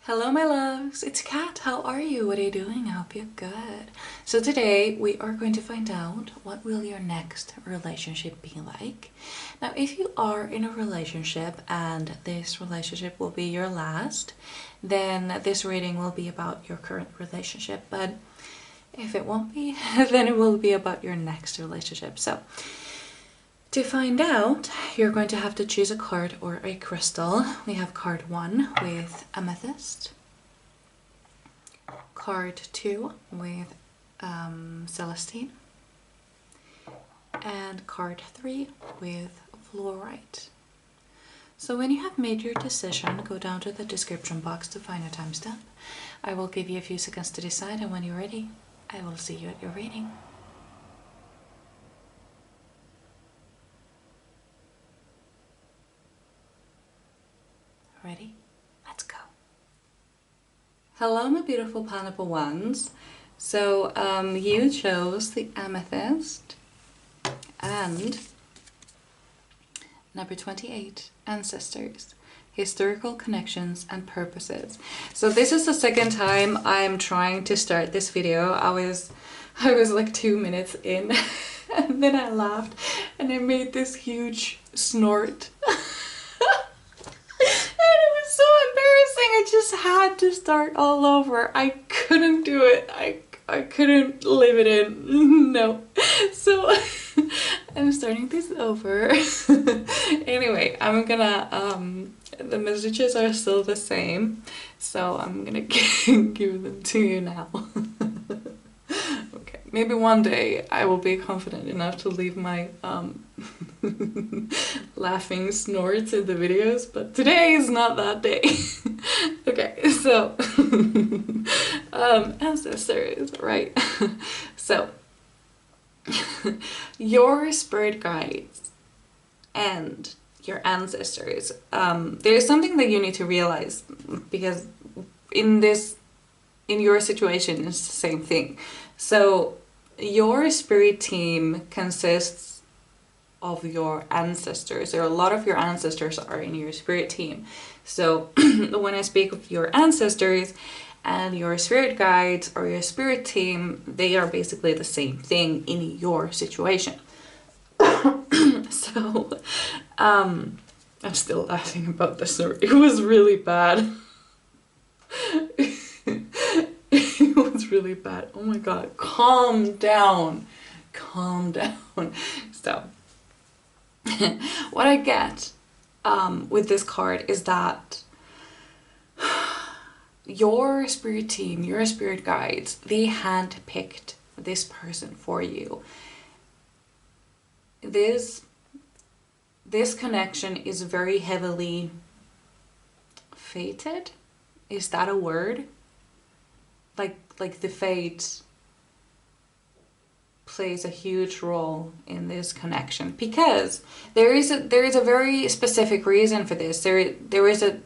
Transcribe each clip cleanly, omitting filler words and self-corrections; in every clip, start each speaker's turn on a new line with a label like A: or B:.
A: Hello my loves, it's Kat. How are you? What are you doing? I hope you're good. So today we are going to find out what will your next relationship be like. Now if you are in a relationship and this relationship will be your last, then this reading will be about your current relationship. But if it won't be, then it will be about your next relationship. So to find out, you're going to have to choose a card or a crystal. We have card 1 with amethyst, card 2 with celestine, and card 3 with fluorite. So when you have made your decision, go down to the description box to find a timestamp. I will give you a few seconds to decide, and when you're ready, I will see you at your reading. Ready? Let's go. Hello my beautiful pineapple ones. So you chose the amethyst and number 28, ancestors, historical connections and purposes. So this is the second time I'm trying to start this video. I was like 2 minutes in and then I laughed and I made this huge snort. I just had to start all over. I couldn't do it. I couldn't leave it in. No. So I'm starting this over. Anyway, I'm gonna the messages are still the same, so I'm gonna give them to you now. Okay, maybe one day I will be confident enough to leave my laughing snorts in the videos, but today is not that day. Okay, so ancestors, right? So your spirit guides and your ancestors, there's something that you need to realize, because in your situation it's the same thing. So your spirit team consists of your ancestors. There are a lot of your ancestors are in your spirit team. So when I speak of your ancestors and your spirit guides or your spirit team, they are basically the same thing in your situation. So I'm still laughing about this. It was really bad. It was really bad. Oh my god, calm down. Calm down. So what I get with this card is that your spirit team, your spirit guides, they handpicked this person for you. This connection is very heavily fated. Is that a word? Like the fate plays a huge role in this connection, because there is a very specific reason for this. There is a,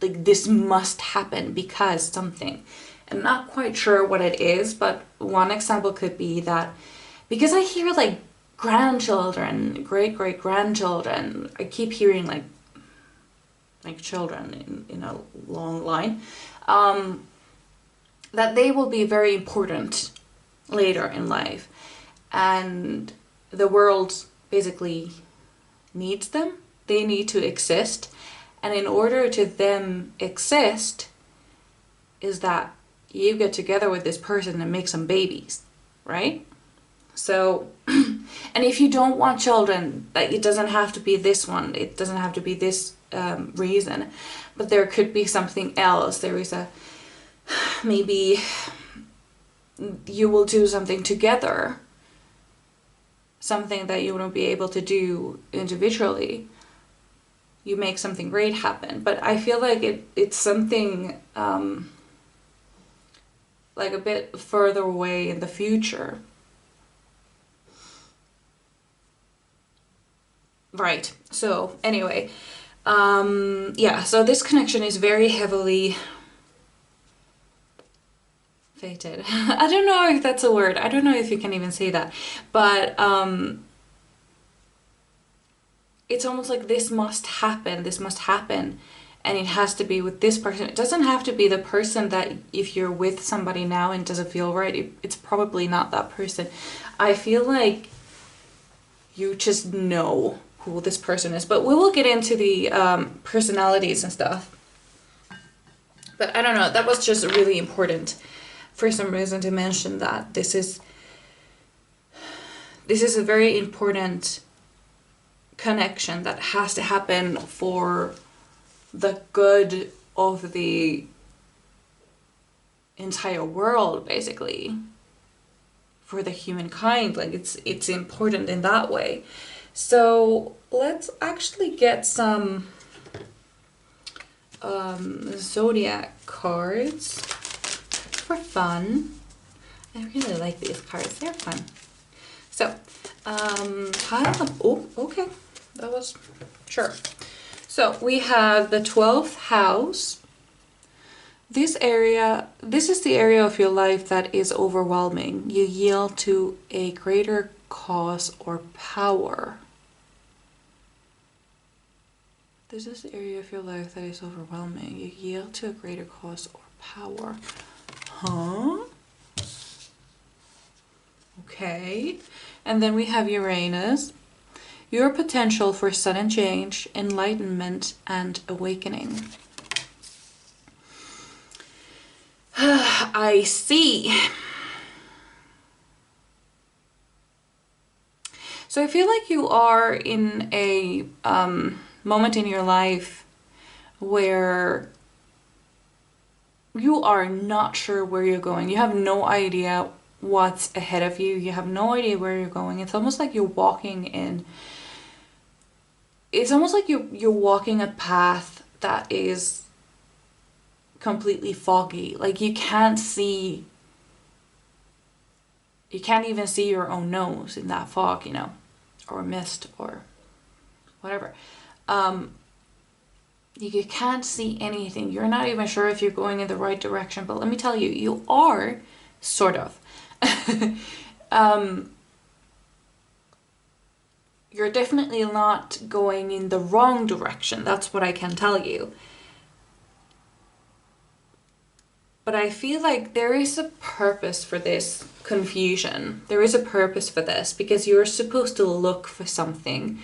A: like, this must happen because something. I'm not quite sure what it is, but one example could be that because I hear like grandchildren, great-great-grandchildren, I keep hearing like children in a long line, that they will be very important later in life, and the world basically needs them. They need to exist, and in order to them exist is that you get together with this person and make some babies, right? So and if you don't want children, like, it doesn't have to be this one, it doesn't have to be this reason, but there could be something else. There is a, maybe you will do something together, something that you wouldn't be able to do individually. You make something great happen. But I feel like it's something like a bit further away in the future. Right, so anyway, yeah, so this connection is very heavily fated. I don't know if that's a word. I don't know if you can even say that, but it's almost like this must happen, and it has to be with this person. It doesn't have to be the person that if you're with somebody now and it doesn't feel right, it's probably not that person. I feel like you just know who this person is. But we will get into the personalities and stuff. But I don't know, that was just really important for some reason to mention that this is a very important connection that has to happen for the good of the entire world, basically, for the humankind. Like it's important in that way. So let's actually get some zodiac cards for fun. I really like these cards, they're fun. So okay, that was sure. So we have the 12th house. This is the area of your life that is overwhelming. You yield to a greater cause or power. This is the area of your life that is overwhelming. You yield to a greater cause or power. Huh? Okay. And then we have Uranus. Your potential for sudden change, enlightenment, and awakening. I see. So I feel like you are in a moment in your life where you are not sure where you're going. You have no idea what's ahead of you. You have no idea where you're going. It's almost like you're walking in... It's almost like you're walking a path that is completely foggy. Like you can't even see your own nose in that fog, you know, or mist or whatever. You can't see anything. You're not even sure if you're going in the right direction, but let me tell you, you are, sort of. You're definitely not going in the wrong direction. That's what I can tell you. But I feel like there is a purpose for this confusion. There is a purpose for this because you're supposed to look for something.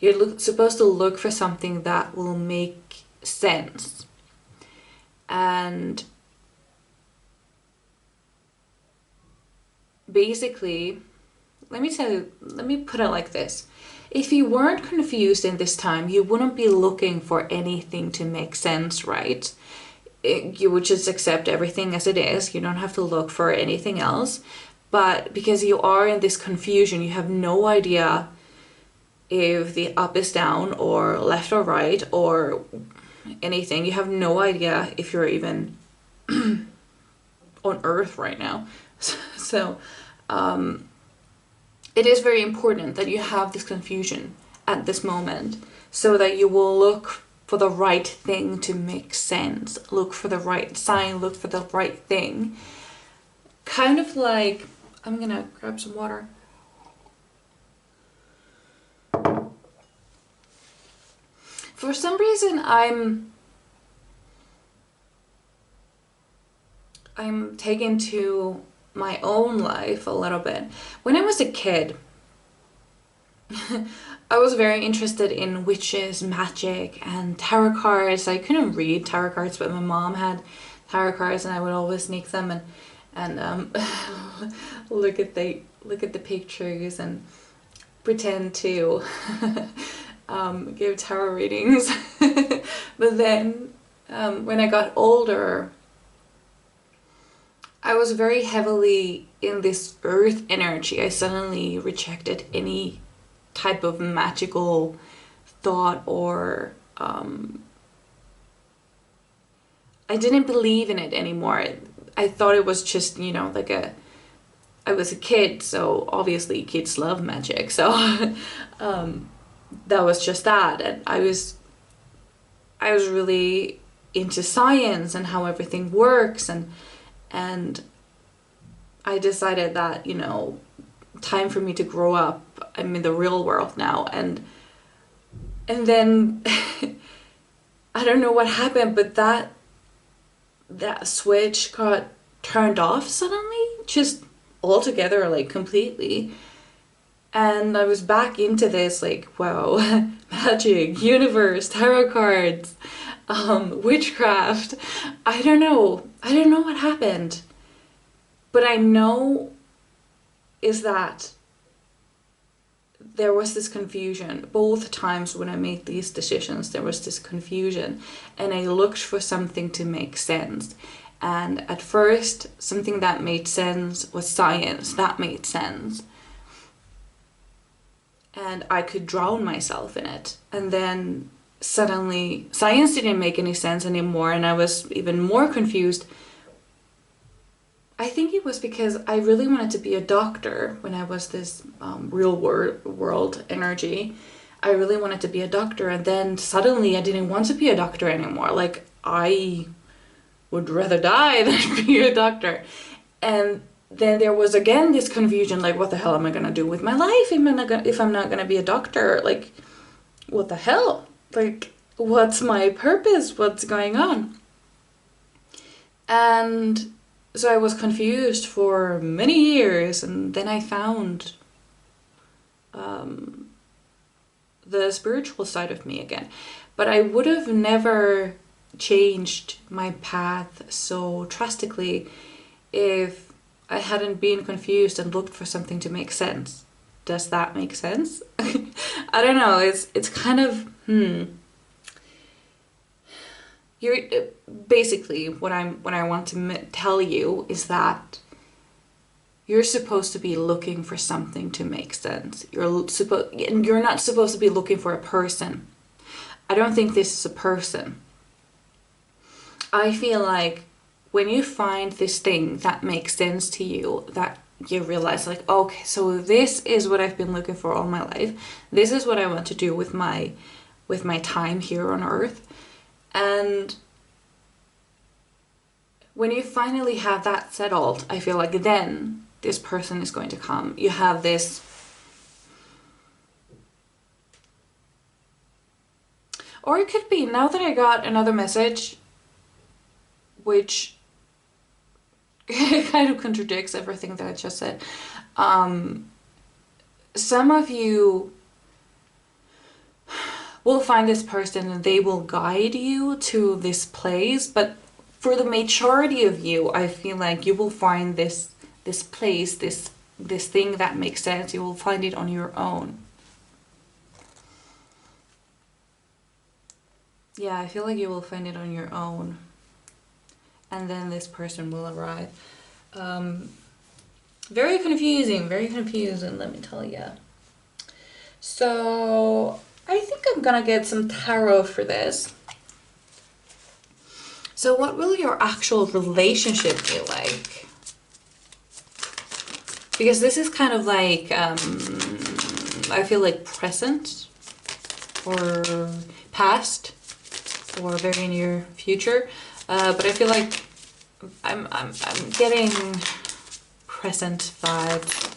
A: You're supposed to look for something that will make sense. And basically, let me put it like this. If you weren't confused in this time, you wouldn't be looking for anything to make sense, right? You would just accept everything as it is. You don't have to look for anything else. But because you are in this confusion, you have no idea if the up is down or left or right or anything. You have no idea if you're even on Earth right now. So it is very important that you have this confusion at this moment so that you will look for the right thing to make sense. Look for the right sign, look for the right thing. Kind of like, I'm gonna grab some water. For some reason, I'm taken to my own life a little bit. When I was a kid, I was very interested in witches, magic, and tarot cards. I couldn't read tarot cards, but my mom had tarot cards, and I would always sneak them and look at the pictures and pretend to give tarot readings. But then when I got older, I was very heavily in this earth energy. I suddenly rejected any type of magical thought or I didn't believe in it anymore. I thought it was just, you know, like I was a kid, so obviously kids love magic. So that was just that. And I was really into science and how everything works, and I decided that, you know, time for me to grow up. I'm in the real world now, and then I don't know what happened, but that switch got turned off suddenly, just altogether, like completely. And I was back into this, like, wow, magic, universe, tarot cards, witchcraft. I don't know what happened. But I know is that there was this confusion. Both times when I made these decisions, there was this confusion. And I looked for something to make sense. And at first, something that made sense was science. That made sense. And I could drown myself in it. And then suddenly science didn't make any sense anymore, and I was even more confused. I think it was because I really wanted to be a doctor when I was this real world energy. I really wanted to be a doctor, and then suddenly I didn't want to be a doctor anymore. Like, I would rather die than be a doctor. And then there was again this confusion, like, what the hell am I gonna do with my life if I'm not gonna be a doctor? Like, what the hell? Like, what's my purpose? What's going on? And so I was confused for many years, and then I found the spiritual side of me again. But I would have never changed my path so drastically if I hadn't been confused and looked for something to make sense. Does that make sense? I don't know. It's kind of You're basically what I want to tell you is that you're supposed to be looking for something to make sense. You're not supposed to be looking for a person. I don't think this is a person. I feel like when you find this thing that makes sense to you, that you realize, like, okay, so this is what I've been looking for all my life. This is what I want to do with my time here on Earth. And when you finally have that settled, I feel like then this person is going to come. You have this or it could be, now that I got another message which kind of contradicts everything that I just said. Some of you will find this person and they will guide you to this place, but for the majority of you, I feel like you will find this place, this thing that makes sense. You will find it on your own. Yeah, I feel like you will find it on your own. And then this person will arrive. Very confusing, let me tell you. So I think I'm gonna get some tarot for this. So what will your actual relationship be like? Because this is kind of like, I feel like present or past or very near future. But I feel like I'm getting present vibes.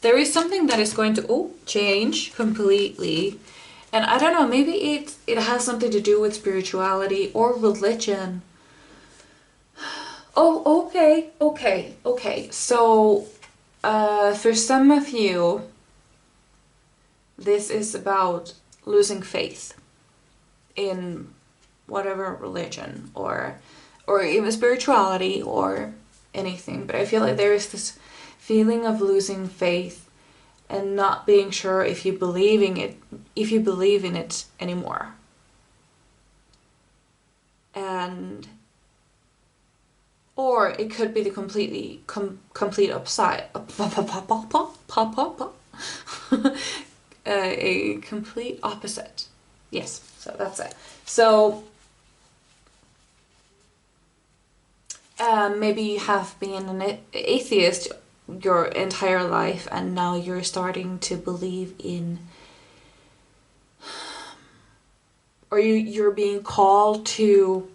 A: There is something that is going to change completely. And I don't know, maybe it has something to do with spirituality or religion. Oh, okay. So, for some of you, this is about losing faith in whatever religion or even spirituality or anything. But I feel like there is this feeling of losing faith and not being sure if you believe in it anymore. Or it could be the complete upside. A complete opposite. Yes, so that's it. So maybe you have been an atheist your entire life and now you're starting to believe in, or you're being called to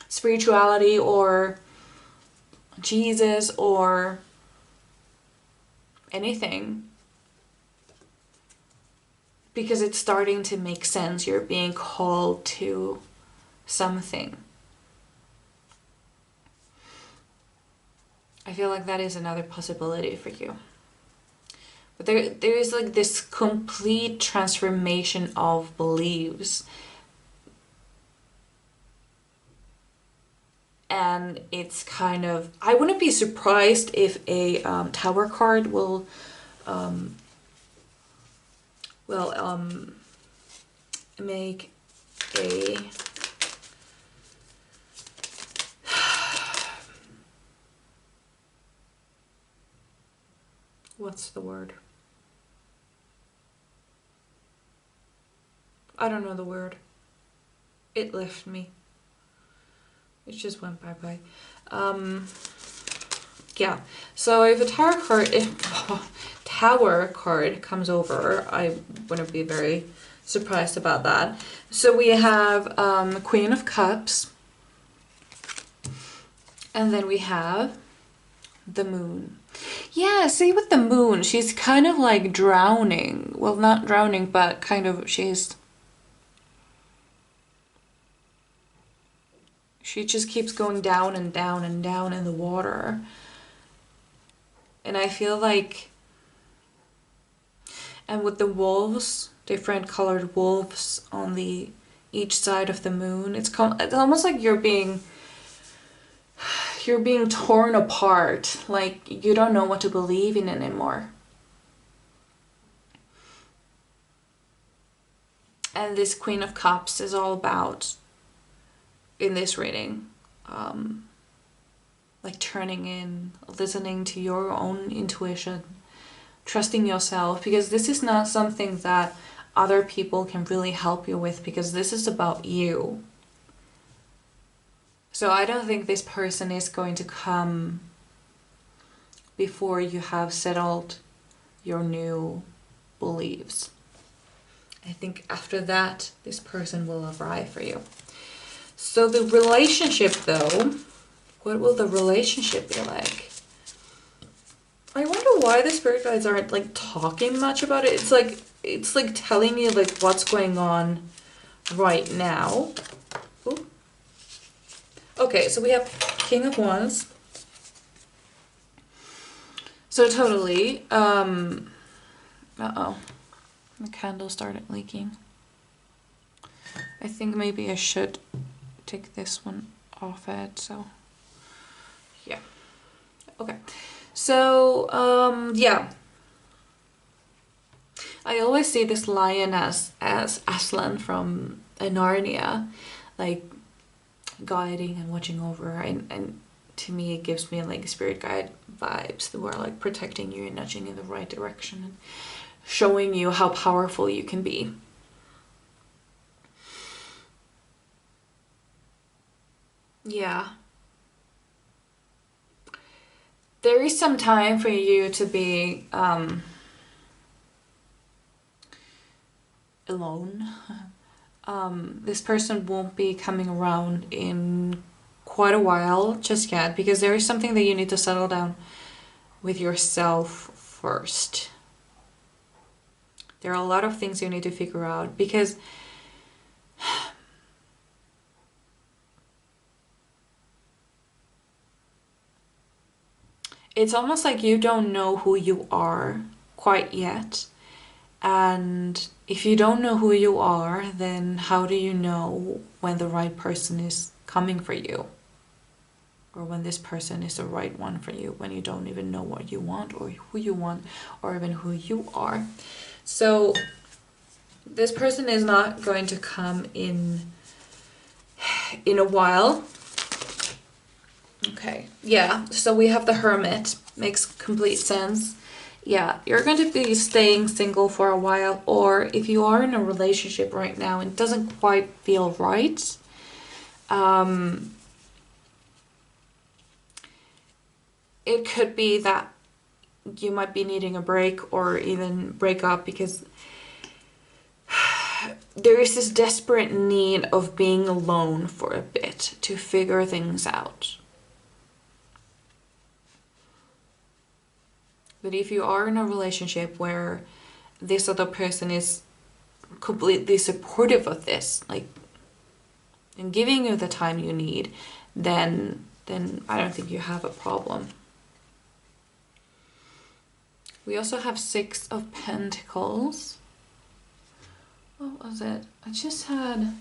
A: spirituality or Jesus or anything. because it's starting to make sense. You're being called to something. I feel like that is another possibility for you. But there is like this complete transformation of beliefs. And it's kind of, I wouldn't be surprised if a Tower card will make a what's the word? I don't know the word. It left me. It just went bye-bye. Yeah. So if a Tower card comes over, I wouldn't be very surprised about that. So we have Queen of Cups. And then we have the Moon. Yeah, see with the Moon, she's kind of like drowning. Well, not drowning, but kind of she just keeps going down and down and down in the water. And I feel like, and with the wolves, different colored wolves on each side of the moon, it's almost like you're being torn apart, like you don't know what to believe in anymore. And this Queen of Cups is all about, in this reading, like turning in, listening to your own intuition, trusting yourself, because this is not something that other people can really help you with, because this is about you. So I don't think this person is going to come before you have settled your new beliefs. I think after that, this person will arrive for you. So the relationship though, what will the relationship be like? I wonder why the spirit guides aren't like talking much about it. It's like telling me like what's going on right now. Ooh. Okay, so we have King of Wands. So totally, uh-oh, the candle started leaking. I think maybe I should take this one off it, so yeah. Okay, so yeah, I always see this lion as Aslan from Narnia, like guiding and watching over, and to me it gives me like spirit guide vibes who are like protecting you and nudging in the right direction and showing you how powerful you can be. Yeah. There is some time for you to be alone. This person won't be coming around in quite a while just yet, because there is something that you need to settle down with yourself first. There are a lot of things you need to figure out, because it's almost like you don't know who you are quite yet. And if you don't know who you are, then how do you know when the right person is coming for you? Or when this person is the right one for you, when you don't even know what you want or who you want or even who you are. So this person is not going to come in a while. Okay, yeah, so we have the Hermit. Makes complete sense. Yeah, you're going to be staying single for a while, or if you are in a relationship right now and it doesn't quite feel right, it could be that you might be needing a break or even break up, because there is this desperate need of being alone for a bit to figure things out. But if you are in a relationship where this other person is completely supportive of this, like, and giving you the time you need, then I don't think you have a problem. We also have 6 of Pentacles. What was it? I just had...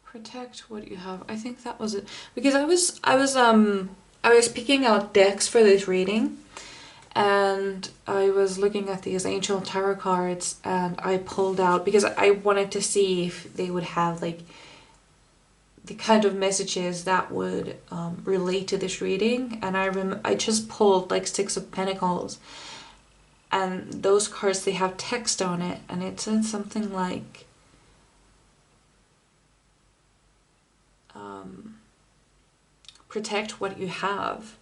A: Protect what you have. I think that was it. Because I was picking out decks for this reading, and I was looking at these Angel Tarot cards, and I pulled out, because I wanted to see if they would have like the kind of messages that would relate to this reading. And I just pulled like 6 of Pentacles, and those cards, they have text on it, and it said something like protect what you have.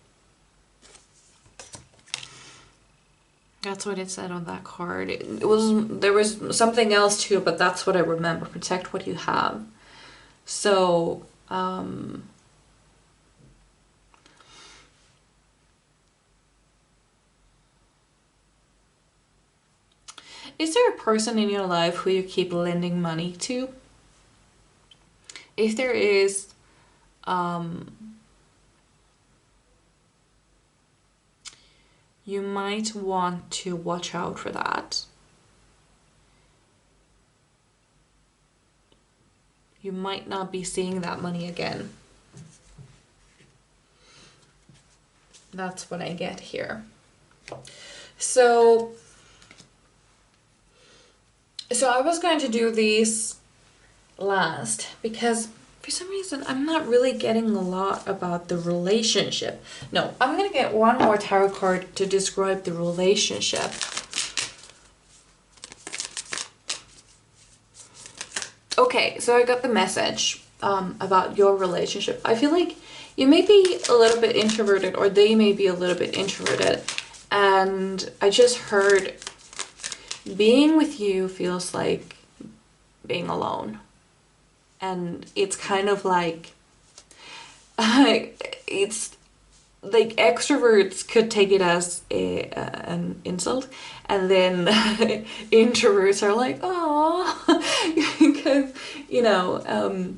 A: That's what it said on that card. There was something else too, but that's what I remember. Protect what you have. So is there a person in your life who you keep lending money to? If there is, you might want to watch out for that. You might not be seeing that money again. That's what I get here. So I was going to do these last because for some reason I'm not really getting a lot about the relationship. No, I'm gonna get one more tarot card to describe the relationship. Okay, so I got the message about your relationship. I feel like you may be a little bit introverted, or they may be a little bit introverted, and I just heard being with you feels like being alone. And it's kind of like, it's like extroverts could take it as an insult, and then introverts are like, oh, because, you know,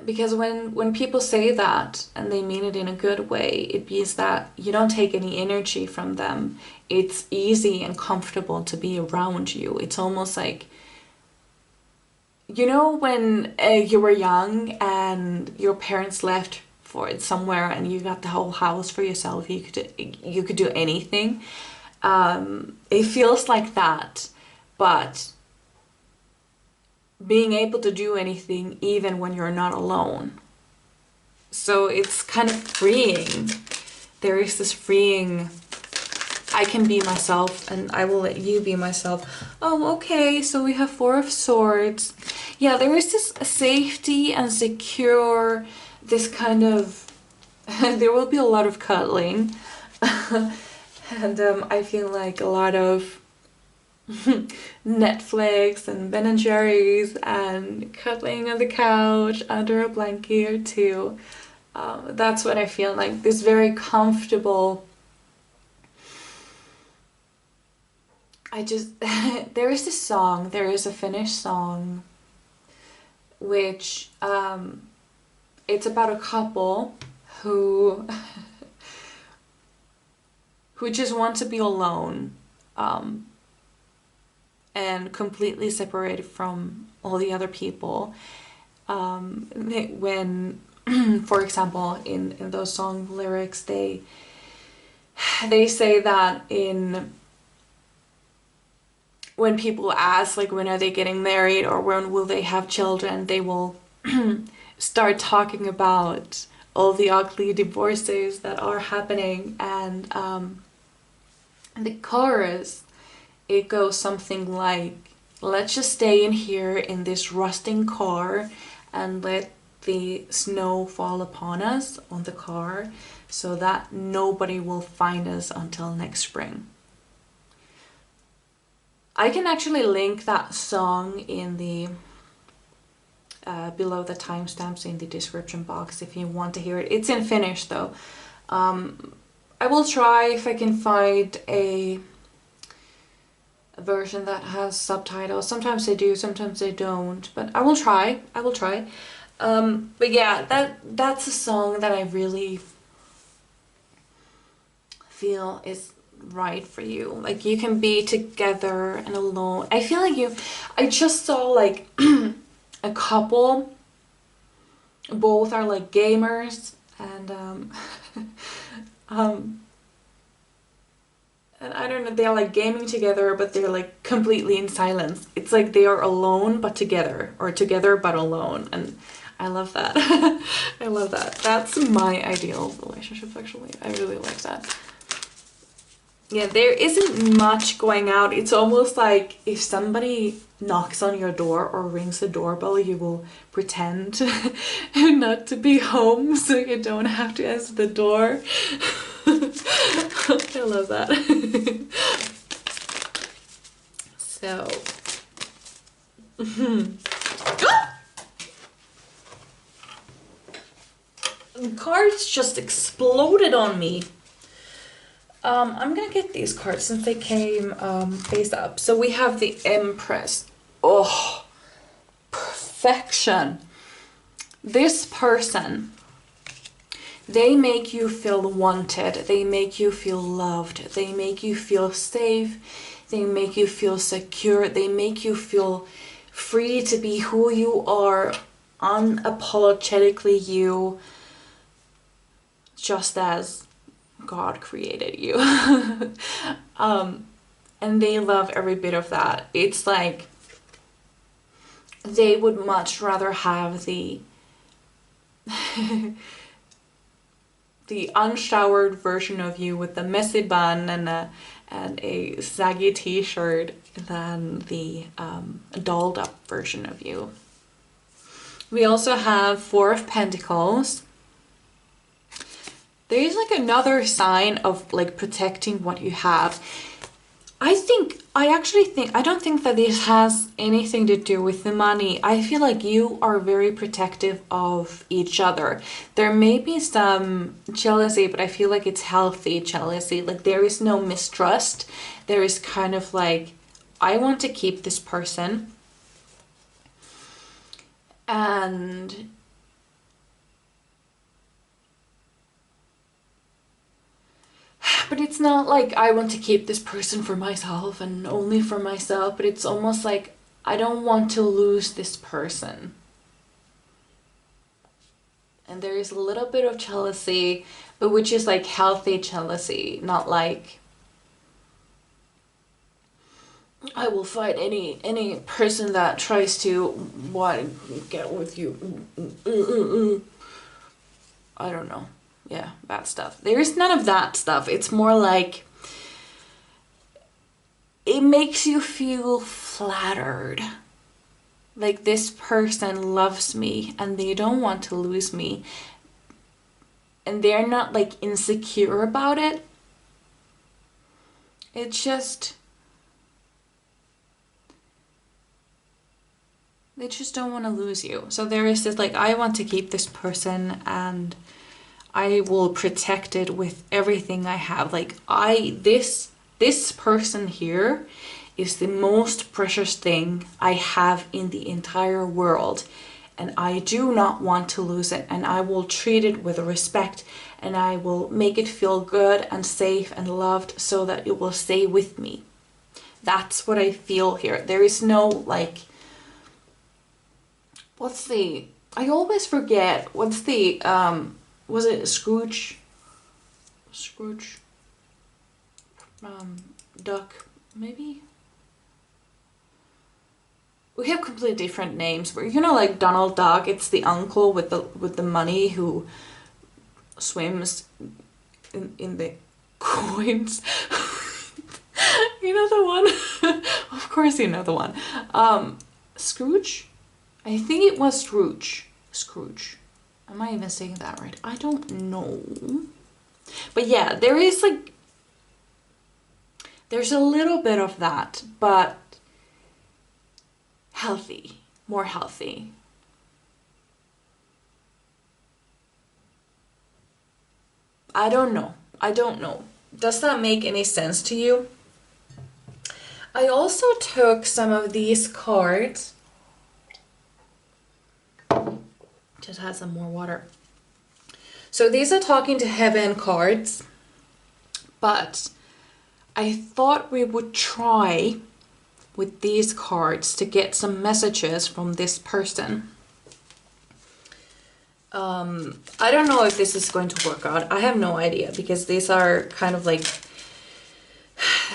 A: because when people say that and they mean it in a good way, it means that you don't take any energy from them. It's easy and comfortable to be around you. It's almost like, you know, when you were young and your parents left for it somewhere and you got the whole house for yourself, you could do anything. It feels like that, but being able to do anything even when you're not alone. So it's kind of freeing. There is this freeing, I can be myself and I will let you be myself. Oh, okay, so we have 4 of Swords. Yeah, there is this safety and secure, this kind of, there will be a lot of cuddling. And I feel like a lot of Netflix and Ben and Jerry's and cuddling on the couch under a blanket or two. That's what I feel like, this very comfortable. There is this song, there is a Finnish song, which it's about a couple who just want to be alone and completely separated from all the other people. When, for example, in those song lyrics, they say that when people ask, like, when are they getting married or when will they have children, they will start talking about all the ugly divorces that are happening. And the chorus, it goes something like, let's just stay in here in this rusting car and let the snow fall upon us on the car so that nobody will find us until next spring. I can actually link that song in the below the timestamps in the description box if you want to hear it. It's in Finnish though. I will try if I can find a version that has subtitles. Sometimes they do, sometimes they don't, but I will try. I will try. But yeah, that's a song that I really feel is right for you. Like, you can be together and alone. I feel like I just saw like a couple, both are like gamers, and and I don't know, they're like gaming together, but they're like completely in silence. It's like they are alone but together, or together but alone, and I love that. I love that. That's my ideal relationship, actually. I really like that. Yeah, there isn't much going out. It's almost like if somebody knocks on your door or rings the doorbell, you will pretend not to be home so you don't have to answer the door. I love that. So. Cards just exploded on me. I'm gonna get these cards since they came face up. So we have the Empress. Oh, perfection. This person, they make you feel wanted. They make you feel loved. They make you feel safe. They make you feel secure. They make you feel free to be who you are, unapologetically you, just as God created you. And they love every bit of that. It's like they would much rather have the the unshowered version of you with the messy bun and a saggy t-shirt than the dolled up version of you. We also have Four of Pentacles. There is like another sign of like protecting what you have. I don't think that this has anything to do with the money. I feel like you are very protective of each other. There may be some jealousy, but I feel like it's healthy jealousy. Like, there is no mistrust. There is kind of like, I want to keep this person. And but it's not like I want to keep this person for myself and only for myself, but it's almost like I don't want to lose this person. And there is a little bit of jealousy, but which is like healthy jealousy, not like I will fight any person that tries to get with you. I don't know. Yeah, bad stuff. There is none of that stuff. It's more like it makes you feel flattered. Like, this person loves me and they don't want to lose me. And they're not like insecure about it. It's just, they just don't want to lose you. So there is this like, I want to keep this person and I will protect it with everything I have. Like, this person here is the most precious thing I have in the entire world. And I do not want to lose it. And I will treat it with respect. And I will make it feel good and safe and loved so that it will stay with me. That's what I feel here. There is no like, I always forget, was it Scrooge? Duck, maybe? We have completely different names. You know, like Donald Duck, it's the uncle with the money who swims in the coins. You know the one? Of course you know the one. Scrooge? I think it was Scrooge. Scrooge. Am I even saying that right? I don't know. But yeah, there is like, there's a little bit of that, but healthy, more healthy. I don't know. I don't know. Does that make any sense to you? I also took some of these cards. Just had some more water. So these are talking to heaven cards, but I thought we would try with these cards to get some messages from this person. I don't know if this is going to work out. I have no idea, because these are kind of like,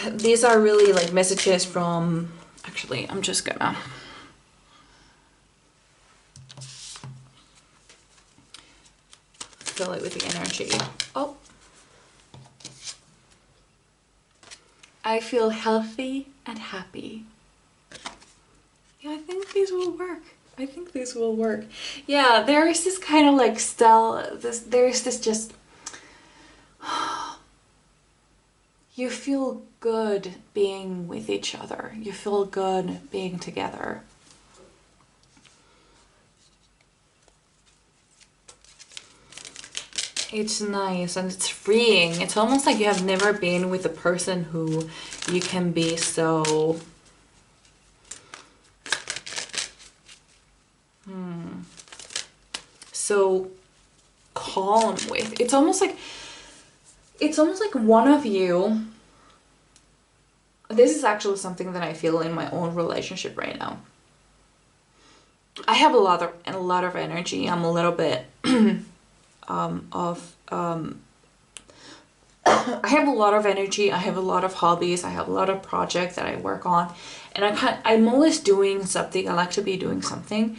A: these are really like messages from, actually, I'm just gonna fill it with the energy. Oh. I feel healthy and happy. Yeah, I think these will work. I think these will work. Yeah, there is this kind of like there's this just, you feel good being with each other. You feel good being together. It's nice and it's freeing. It's almost like you have never been with a person who you can be so so calm with. It's almost like one of you. This is actually something that I feel in my own relationship right now. I have a lot of energy. I'm a little bit I have a lot of energy. I have a lot of hobbies. I have a lot of projects that I work on, and I'm always doing something. I like to be doing something,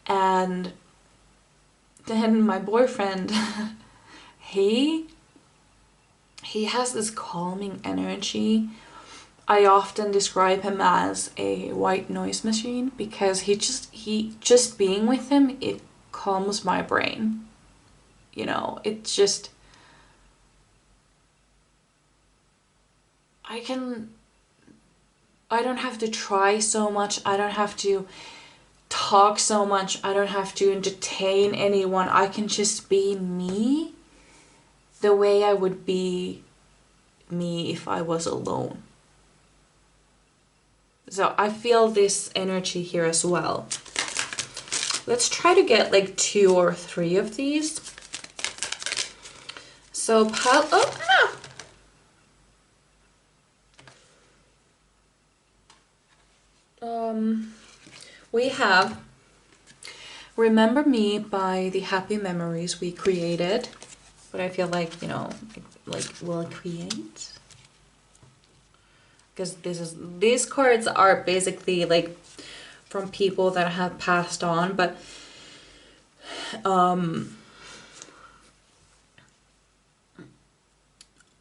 A: and then my boyfriend, he has this calming energy. I often describe him as a white noise machine, because he just being with him, it calms my brain. You know, it's just, I don't have to try so much. I don't have to talk so much. I don't have to entertain anyone. I can just be me the way I would be me if I was alone. So I feel this energy here as well. Let's try to get like 2 or 3 of these. So we have Remember Me by the Happy Memories We Created. But I feel like, you know, like we'll create. Because these cards are basically like from people that have passed on, but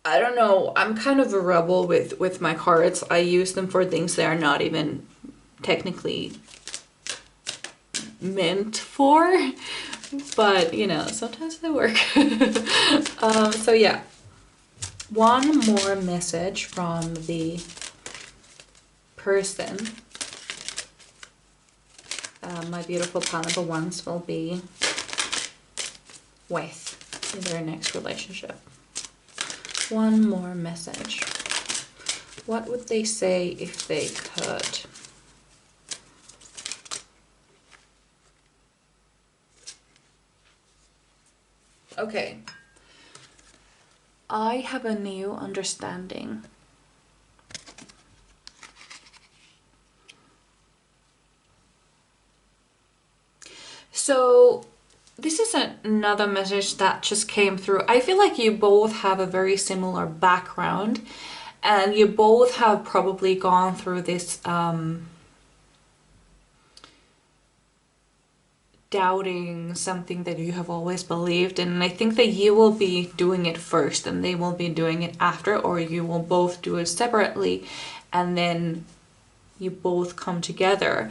A: I don't know, I'm kind of a rebel with my cards. I use them for things they are not even technically meant for, but you know, sometimes they work. So yeah, one more message from the person my beautiful Pineapple ones will be with in their next relationship. One more message. What would they say if they could? Okay. I have a new understanding. So this is another message that just came through. I feel like you both have a very similar background, and you both have probably gone through this doubting something that you have always believed in. And I think that you will be doing it first and they will be doing it after, or you will both do it separately and then you both come together.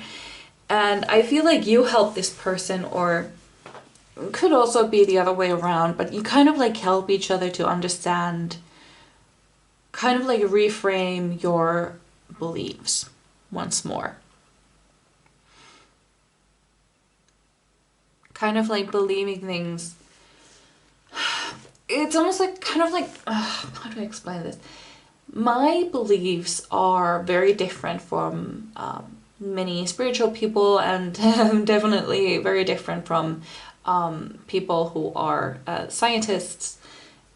A: And I feel like you help this person, or it could also be the other way around, but you kind of like help each other to understand, kind of like reframe your beliefs once more. Kind of like believing things. it's almost like, kind of like, how do I explain this? My beliefs are very different from many spiritual people, and definitely very different from people who are scientists.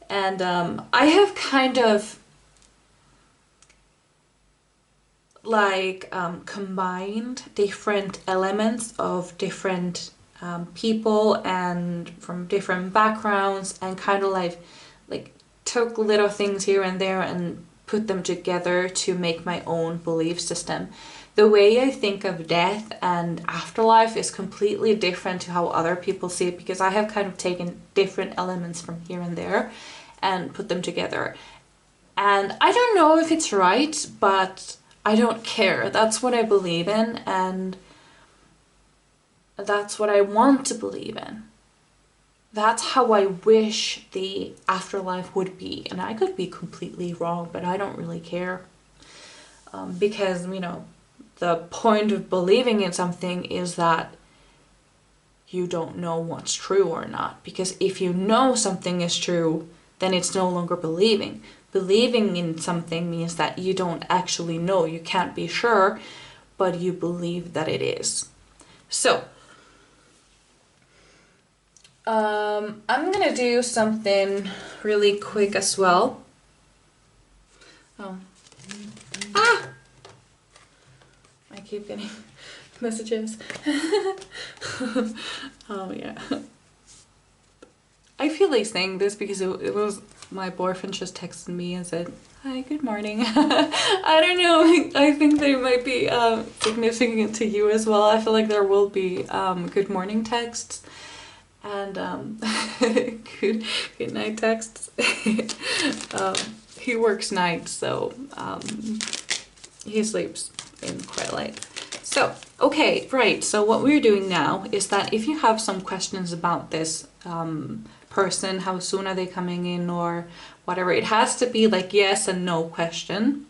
A: And I have kind of like combined different elements of different people and from different backgrounds, and kind of like took little things here and there and put them together to make my own belief system. The way I think of death and afterlife is completely different to how other people see it, because I have kind of taken different elements from here and there and put them together. And I don't know if it's right, but I don't care. That's what I believe in, and that's what I want to believe in. That's how I wish the afterlife would be. And I could be completely wrong, but I don't really care. Because, you know, the point of believing in something is that you don't know what's true or not. Because if you know something is true, then it's no longer believing. Believing in something means that you don't actually know. You can't be sure, but you believe that it is. So, I'm gonna do something really quick as well. Oh. Ah! I keep getting messages. Oh yeah. I feel like saying this because it was my boyfriend just texted me and said, "Hi, good morning." I don't know. I think they might be significant to you as well. I feel like there will be good morning texts and good night texts. He works nights, so he sleeps in quite late. So, okay, right. So what we're doing now is that if you have some questions about this person, how soon are they coming in or whatever, it has to be like yes and no question.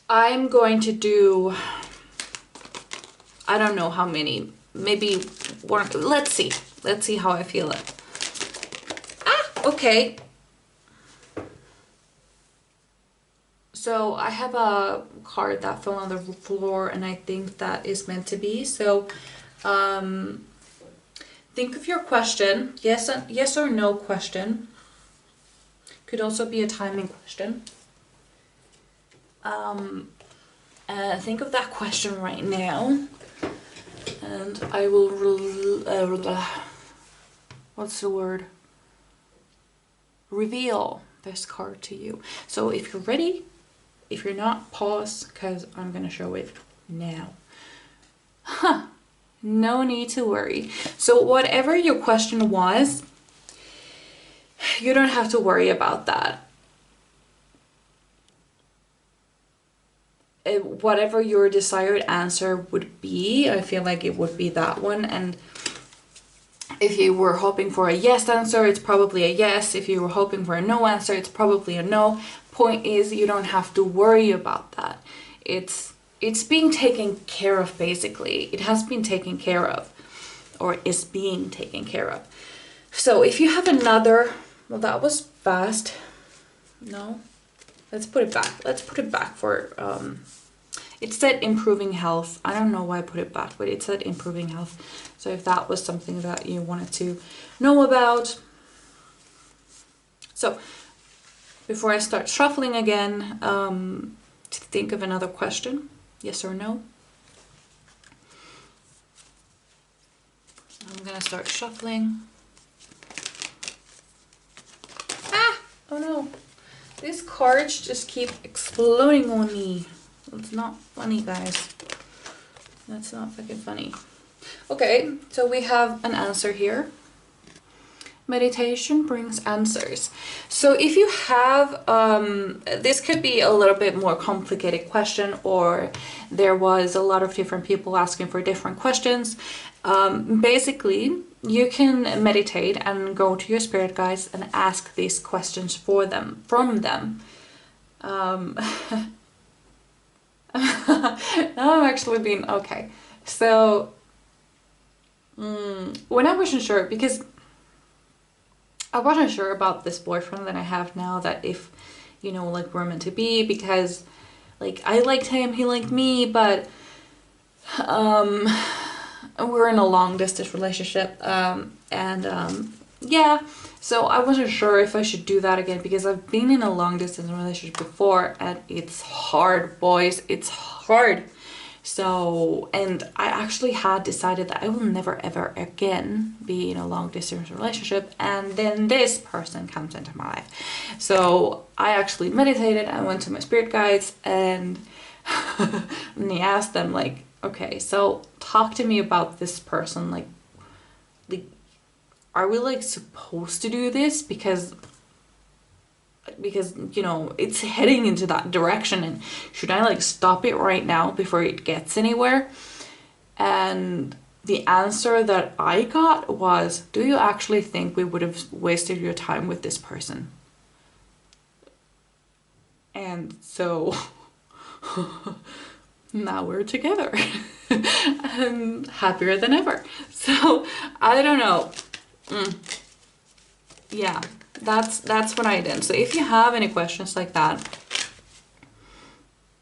A: I'm going to do, I don't know how many, maybe one. Let's see how I feel it. Okay. So I have a card that fell on the floor and I think that is meant to be. So think of your question, yes or no question. Could also be a timing question. Think of that question right now. And I will, what's the word? Reveal this card to you. So if you're ready, if you're not, pause, because I'm going to show it now. No need to worry. So whatever your question was, you don't have to worry about that. Whatever your desired answer would be, I feel like it would be that one. And if you were hoping for a yes answer, it's probably a yes. If you were hoping for a no answer, it's probably a no. Point is, you don't have to worry about that. It's being taken care of, basically. It has been taken care of, or is being taken care of. So if you have another, well, that was fast. No, let's put it back. Let's put it back for, it said improving health. I don't know why I put it back, but it said improving health. So if that was something that you wanted to know about. So before I start shuffling again, think of another question, yes or no. I'm gonna start shuffling. Ah! Oh no. These cards just keep exploding on me. It's not funny, guys. That's not fucking funny. Okay, so we have an answer here. Meditation brings answers. So if you have, this could be a little bit more complicated question, or there was a lot of different people asking for different questions. Basically, you can meditate and go to your spirit guides and ask these questions from them. Now I'm actually being okay. So when I wasn't sure, because I wasn't sure about this boyfriend that I have now, that if, you know, like we're meant to be, because like I liked him, he liked me, but we're in a long distance relationship, yeah, so I wasn't sure if I should do that again, because I've been in a long distance relationship before and it's hard, boys, it's hard. So, and I actually had decided that I will never ever again be in a long distance relationship, and then this person comes into my life. So I actually meditated, I went to my spirit guides, and and I asked them like, okay, so talk to me about this person, like are we like supposed to do this, because you know it's heading into that direction, and should I like stop it right now before it gets anywhere? And the answer that I got was, do you actually think we would have wasted your time with this person? And so now we're together. I'm happier than ever. So I don't know. Yeah, that's what I did. So if you have any questions like that,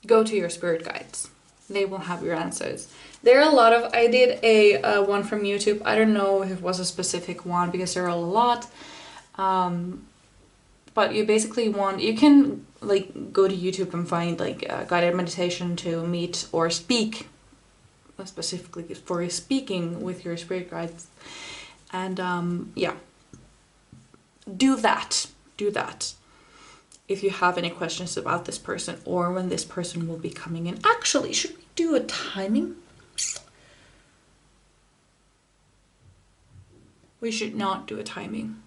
A: go to your spirit guides. They will have your answers. There are a lot of, I did a one from YouTube. I don't know if it was a specific one because there are a lot. But you basically you can like go to YouTube and find like guided meditation to meet or speak, specifically for speaking with your spirit guides. And yeah, do that. If you have any questions about this person or when this person will be coming in. Actually, should we do a timing? We should not do a timing.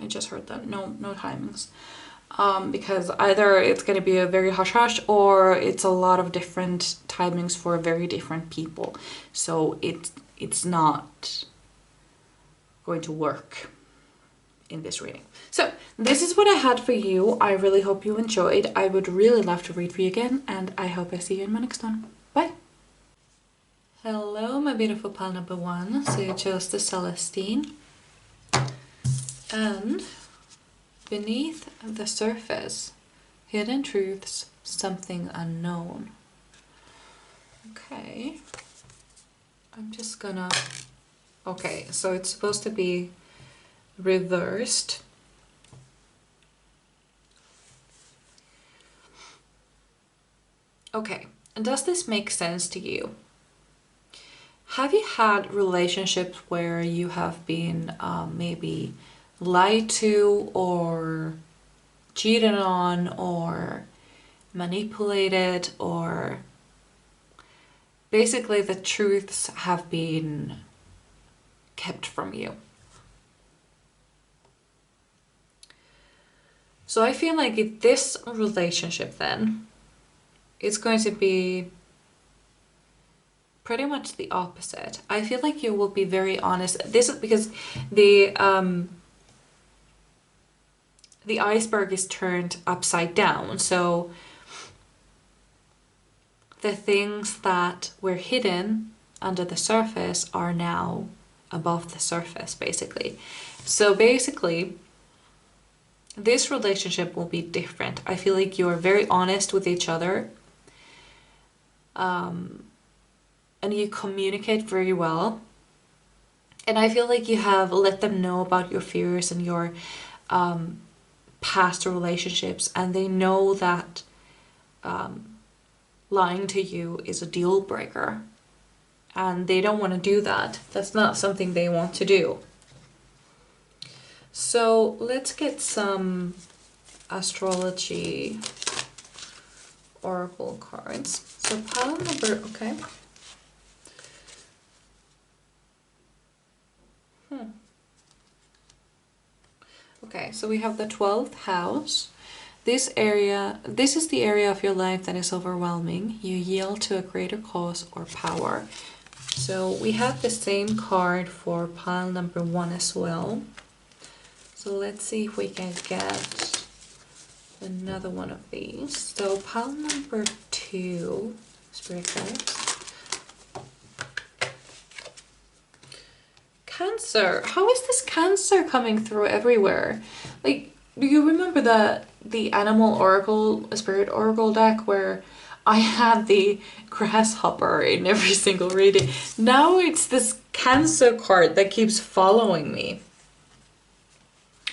A: I just heard that. No timings. Because either it's going to be a very hush-hush, or it's a lot of different timings for very different people. So it's not going to work in this reading. So this is what I had for you. I really hope you enjoyed. I would really love to read for you again, and I hope I see you in my next one. Bye! Hello, my beautiful pile number one. So you chose the Celestine. And beneath the surface, hidden truths, something unknown. Okay. I'm just gonna... Okay, so it's supposed to be reversed. Okay, and does this make sense to you? Have you had relationships where you have been maybe lied to or cheated on or manipulated, or basically the truths have been kept from you? So I feel like in this relationship then, it's going to be pretty much the opposite. I feel like you will be very honest. This is because the iceberg is turned upside down. So the things that were hidden under the surface are now above the surface, basically. So basically, this relationship will be different. I feel like you're very honest with each other. And you communicate very well. And I feel like you have let them know about your fears and your past relationships, and they know that lying to you is a deal breaker, and they don't want to do that. That's not something they want to do. So let's get some astrology oracle cards. So pile number, okay. Okay, so we have the 12th house. This is the area of your life that is overwhelming. You yield to a greater cause or power. So we have the same card for pile number 1 as well. So let's see if we can get another one of these. So pile number 2, spirit guides. Cancer. How is this Cancer coming through everywhere? Like, do you remember the animal oracle, spirit oracle deck where I had the grasshopper in every single reading? Now it's this Cancer card that keeps following me.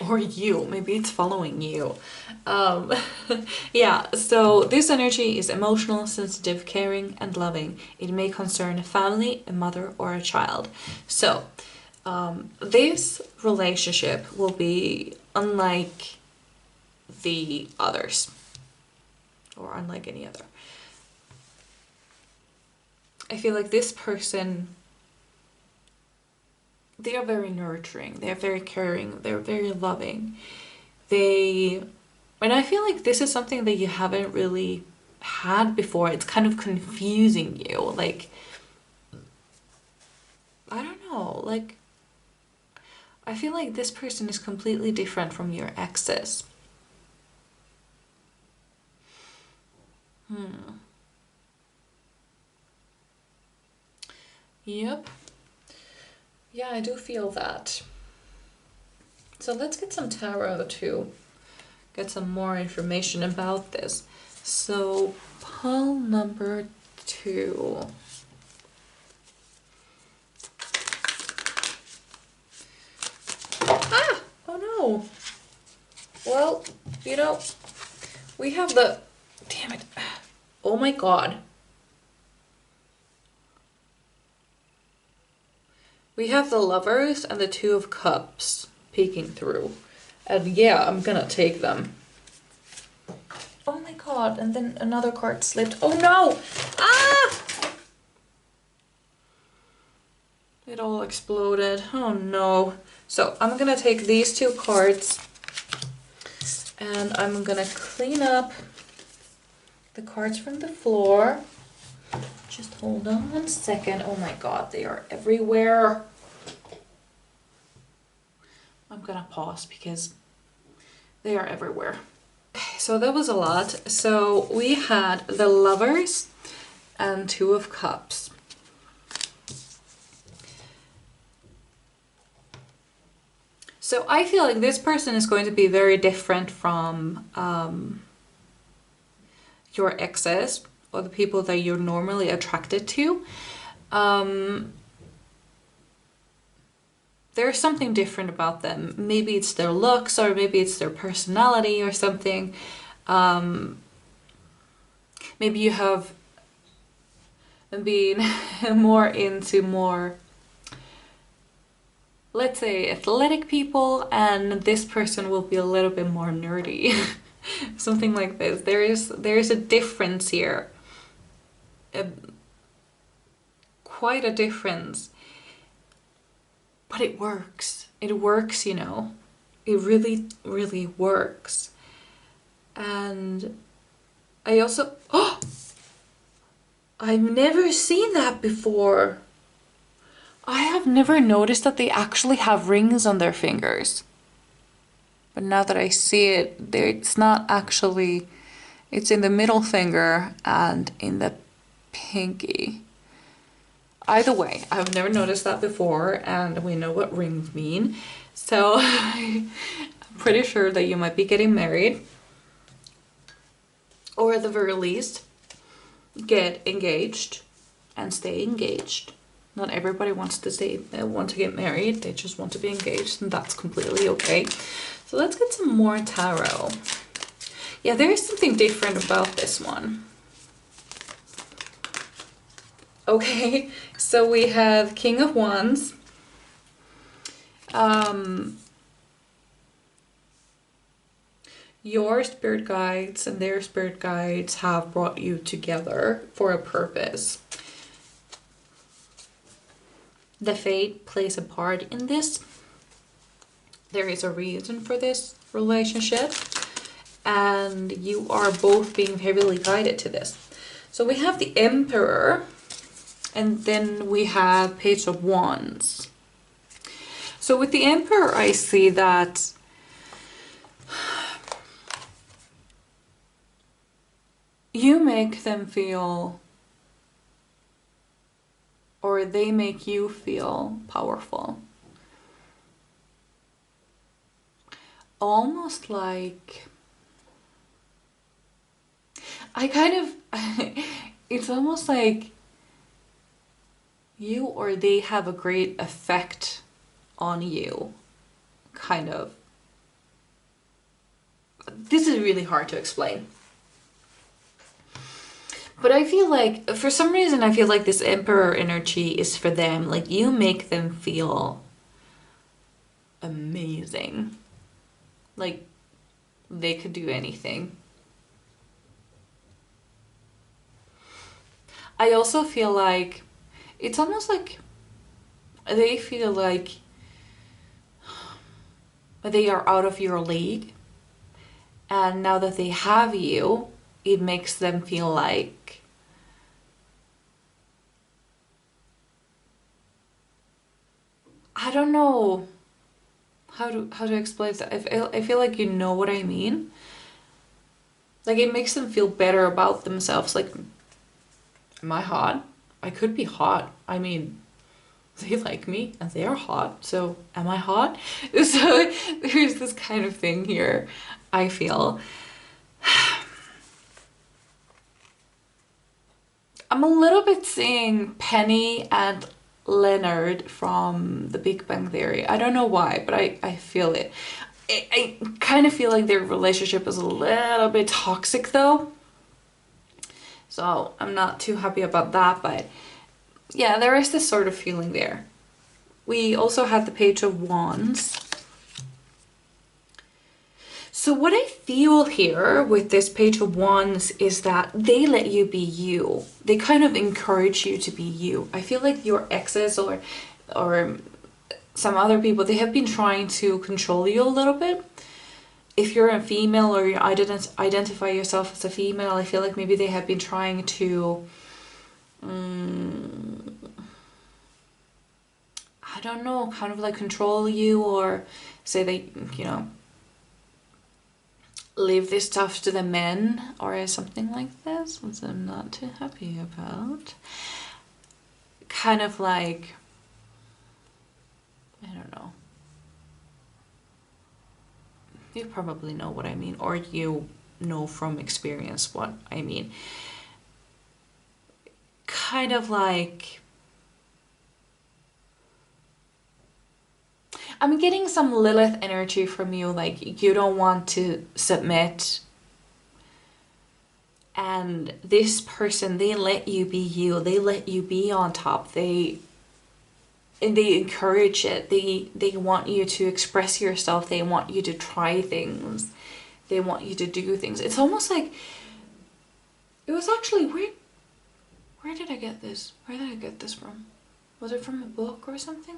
A: Or you, maybe it's following you. Yeah, so this energy is emotional, sensitive, caring, and loving. It may concern a family, a mother, or a child. So, this relationship will be unlike the others, or unlike any other. I feel like this person, they are very nurturing, they're very caring, they're very loving. And I feel like this is something that you haven't really had before. It's kind of confusing you. Like, I don't know, like, I feel like this person is completely different from your exes. Yep. Yeah, I do feel that. So let's get some tarot to get some more information about this. So, pile number 2. Ah! Oh no! Well, you know, we have the... Damn it. Oh my god. We have the Lovers and the Two of Cups peeking through. And yeah, I'm gonna take them. Oh my god, and then another card slipped. Oh no! Ah! It all exploded. Oh no. So I'm gonna take these 2 cards and I'm gonna clean up the cards from the floor. Just hold on 1 second. Oh my god, they are everywhere. I'm gonna pause because they are everywhere. Okay, so that was a lot. So we had the Lovers and 2 of Cups. So I feel like this person is going to be very different from your exes or the people that you're normally attracted to. There's something different about them. Maybe it's their looks, or maybe it's their personality or something. Maybe you have been more into let's say athletic people, and this person will be a little bit more nerdy. Something like this. There is a difference here. Quite a difference. But it works. It works, you know. It really, really works. And I also... Oh! I've never seen that before. I have never noticed that they actually have rings on their fingers. But now that I see it, it's not actually... It's in the middle finger and in the pinky. Either way, I've never noticed that before, and we know what rings mean. So I'm pretty sure that you might be getting married, or at the very least get engaged and stay engaged. Not everybody wants to get married. They just want to be engaged, and that's completely okay. So let's get some more tarot. Yeah, there is something different about this one. Okay, so we have King of Wands. Your spirit guides and their spirit guides have brought you together for a purpose. The fate plays a part in this. There is a reason for this relationship, and you are both being heavily guided to this. So we have the Emperor, and then we have Page of Wands. So with the Emperor, I see that you make them feel, or they make you feel powerful. almost like, it's almost like you or they have a great effect on you, kind of. This is really hard to explain. But I feel like, for some reason, I feel like this Emperor energy is for them. Like, you make them feel amazing. Like, they could do anything. I also feel like, it's almost like they feel like they are out of your league. And now that they have you, it makes them feel like I don't know how to explain that. I feel like you know what I mean. Like, it makes them feel better about themselves. Like, am I hot? I could be hot. I mean, they like me and they are hot. So am I hot? So there's this kind of thing here, I feel. I'm a little bit seeing Penny and Leonard from The Big Bang Theory. I don't know why, but I feel it. I kind of feel like their relationship is a little bit toxic though. So I'm not too happy about that, but yeah, there is this sort of feeling there. We also had the Page of Wands. So what I feel here with this Page of Wands is that they let you be you. They kind of encourage you to be you. I feel like your exes or some other people, they have been trying to control you a little bit. If you're a female or you identify yourself as a female, I feel like maybe they have been trying to, I don't know, kind of like control you, or say they, you know, leave this stuff to the men or something like this, which I'm not too happy about. Kind of like, I don't know. You probably know what I mean, or you know from experience what I mean. Kind of like, I'm getting some Lilith energy from you, like you don't want to submit. And this person, they let you be you. They let you be on top. They encourage it. They want you to express yourself. They want you to try things. They want you to do things. It's almost like, it was actually weird. Where did I get this? Where did I get this from? Was it from a book or something?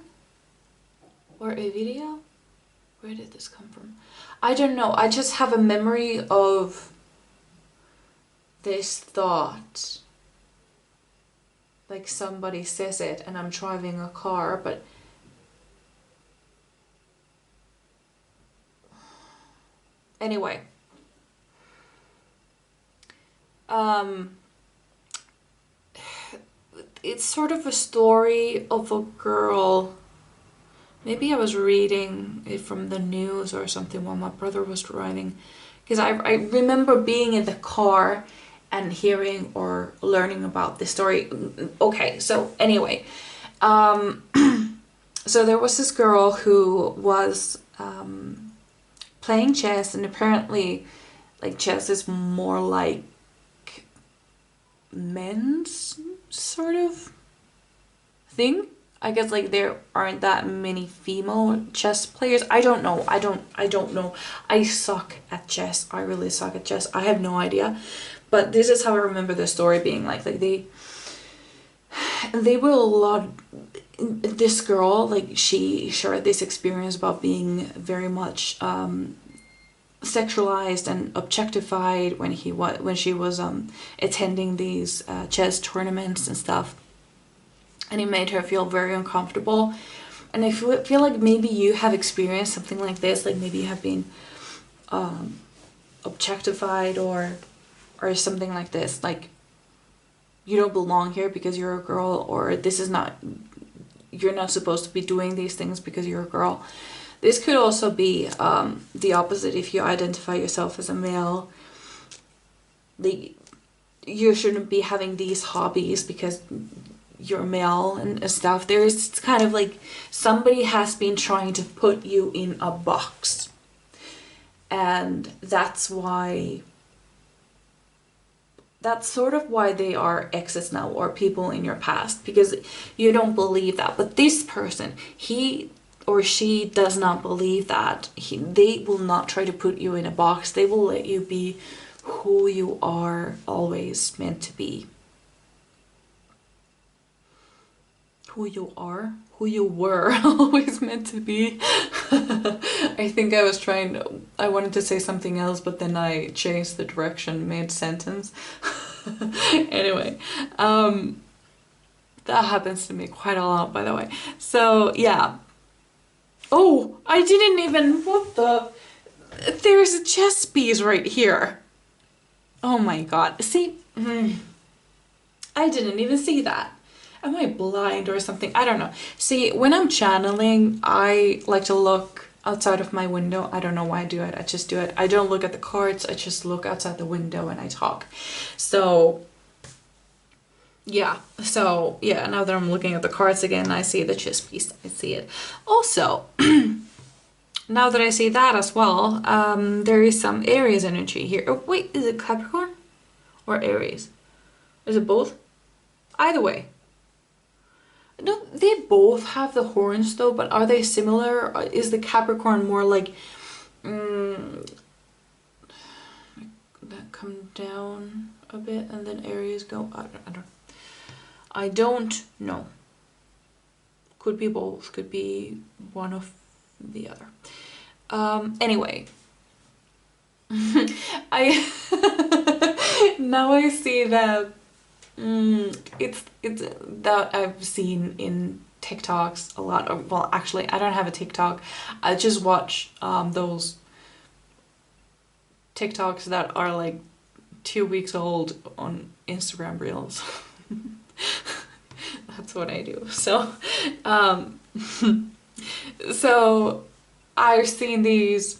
A: Or a video? Where did this come from? I don't know. I just have a memory of this thought. Like somebody says it and I'm driving a car, but anyway. It's sort of a story of a girl. Maybe I was reading it from the news or something while my brother was driving. Because I remember being in the car and hearing or learning about this story. Okay, so anyway. So there was this girl who was playing chess, and apparently like chess is more like men's sort of thing. I guess like there aren't that many female chess players. I don't know. I don't know. I suck at chess. I really suck at chess. I have no idea. But this is how I remember the story being like they were a lot. This girl, like she shared this experience about being very much sexualized and objectified when she was attending these chess tournaments and stuff. And it made her feel very uncomfortable. And I feel like maybe you have experienced something like this. Like maybe you have been objectified or something like this. Like you don't belong here because you're a girl, or this is not, you're not supposed to be doing these things because you're a girl. This could also be the opposite. If you identify yourself as a male, you shouldn't be having these hobbies because you're male and stuff. There's kind of like somebody has been trying to put you in a box, and that's sort of why they are exes now, or people in your past, because you don't believe that. But this person, he or she does not believe that. They will not try to put you in a box. They will let you be who you are always meant to be. Who you were always meant to be. I think I wanted to say something else, but then I changed the direction mid-sentence. Anyway, that happens to me quite a lot, by the way. So, yeah. Oh, I didn't even, there's a chess piece right here. Oh my god, see, I didn't even see that. Am I blind or something? I don't know. See, when I'm channeling, I like to look outside of my window. I don't know why I do it. I just do it. I don't look at the cards. I just look outside the window and I talk. So, yeah. So, yeah, now that I'm looking at the cards again, I see the chess piece. I see it. Also, now that I see that as well, there is some Aries energy here. Oh, wait, is it Capricorn or Aries? Is it both? Either way. No, they both have the horns though, but are they similar? Or is the Capricorn more like that come down a bit and then Aries go? I don't know. Could be both. Could be one of the other. Anyway, now I see that. It's that I've seen in TikToks a lot. Well, actually, I don't have a TikTok. I just watch those TikToks that are like 2 weeks old on Instagram Reels. That's what I do. So, so I've seen these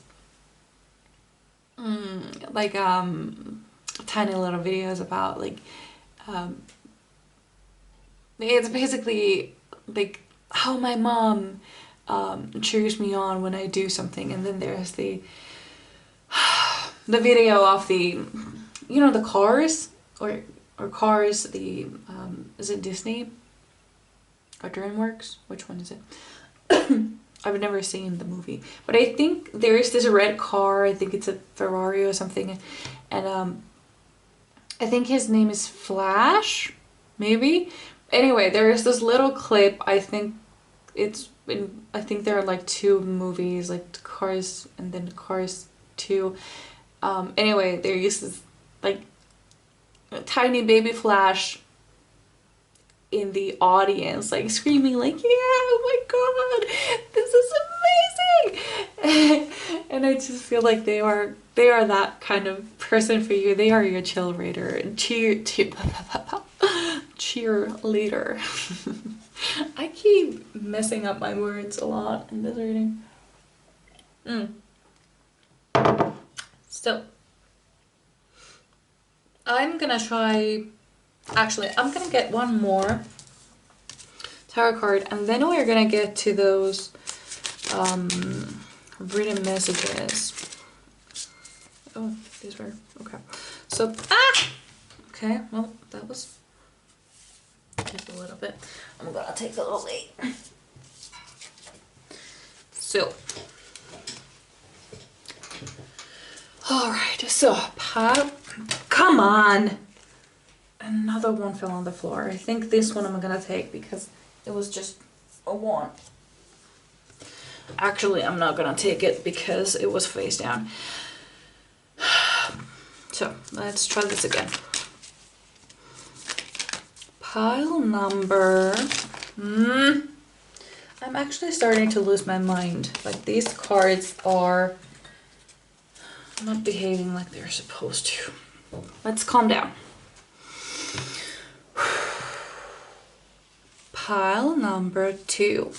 A: like tiny little videos about like it's basically like how my mom cheers me on when I do something, and then there's the video of the, you know, the Cars or Cars, the is it Disney or DreamWorks? Which one is it? I've never seen the movie, but I think there is this red car. I think it's a Ferrari or something, and I think his name is Flash, maybe. Anyway, there is this little clip. I think there are like 2 movies, like Cars and then Cars 2. Anyway, there is this like a tiny baby Flash in the audience, like screaming like, yeah, oh my god, this is amazing. And I just feel like they are that kind of person for you. They are your cheerleader and cheerleader. I keep messing up my words a lot in this reading. So I'm gonna try, actually I'm gonna get one more tarot card, and then we're gonna get to those written messages. Oh, these were okay. So okay, well that was just a little bit. I'm gonna take the little weight. So all right, so come on, another one fell on the floor. I think this one I'm gonna take because it was just a one. Actually, I'm not gonna take it because it was face down. So let's try this again. Pile number, I'm actually starting to lose my mind. Like, these cards are not behaving like they're supposed to. Let's calm down. Pile number 2.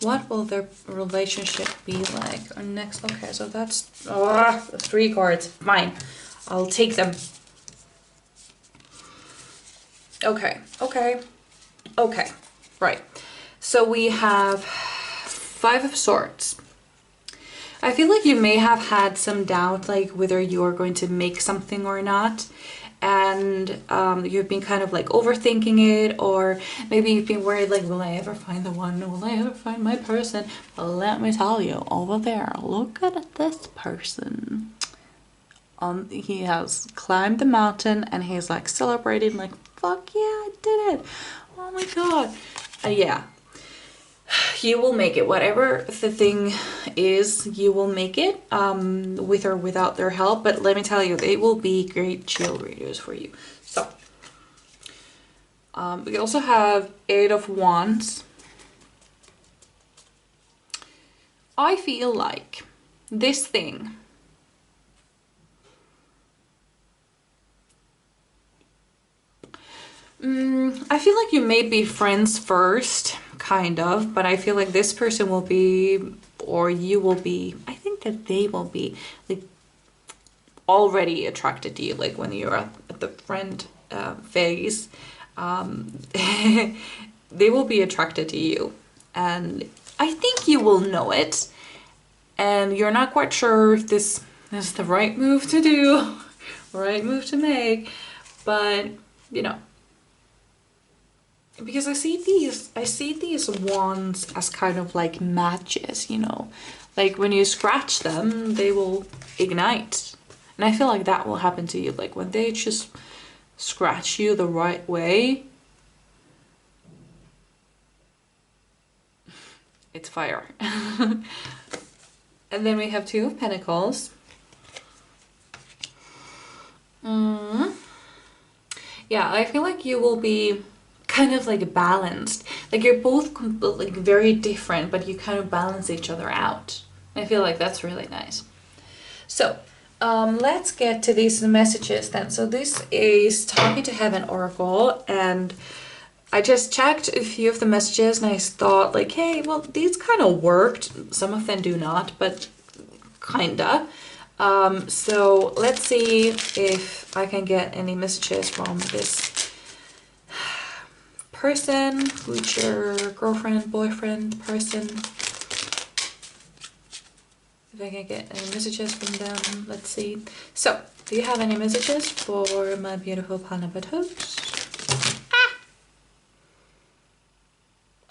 A: What will their relationship be like? Or next, okay, so that's 3 cards. Fine, I'll take them. Okay, okay, okay, right. So we have 5 of Swords. I feel like you may have had some doubt, like whether you are going to make something or not. And you've been kind of like overthinking it, or maybe you've been worried like, will I ever find the one? Will I ever find my person? Well, let me tell you, over there, look at this person. He has climbed the mountain and he's like celebrating like, fuck yeah, I did it. Oh my god. Yeah. You will make it. Whatever the thing is, you will make it, with or without their help. But let me tell you, they will be great chill readers for you. So, we also have 8 of Wands. I feel like this thing, I feel like you may be friends first, kind of, but I feel like this person will be, or you will be, I think that they will be like already attracted to you, like when you're at the friend phase. They will be attracted to you, and I think you will know it, and you're not quite sure if this is the right move to do, right move to make, but you know, because I see these wands as kind of like matches, you know, like when you scratch them, they will ignite. And I feel like that will happen to you, like when they just scratch you the right way, it's fire. And then we have 2 of Pentacles. Yeah, I feel like you will be kind of like balanced, like you're both like very different, but you kind of balance each other out. I feel like that's really nice. So let's get to these messages then. So this is Talking to Heaven Oracle, and I just checked a few of the messages and I thought like, hey, well, these kind of worked. Some of them do not, but kinda. So let's see if I can get any messages from this person, future girlfriend, boyfriend, person. If I can get any messages from them, let's see. So, do you have any messages for my beautiful Panabatos?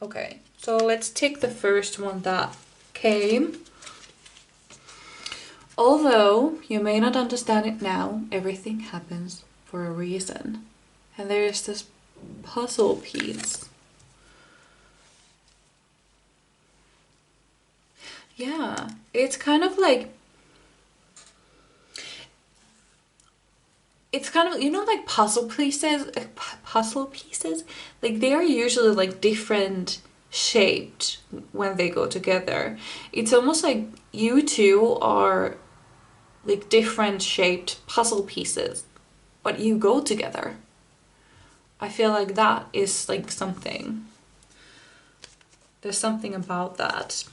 A: Okay, so let's take the first one that came. Although you may not understand it now, everything happens for a reason. And there's this puzzle piece. Yeah, it's kind of like, it's kind of, you know, like puzzle pieces, like they are usually like different shaped when they go together. It's almost like you two are like different shaped puzzle pieces, but you go together. I feel like that is like something. There's something about that.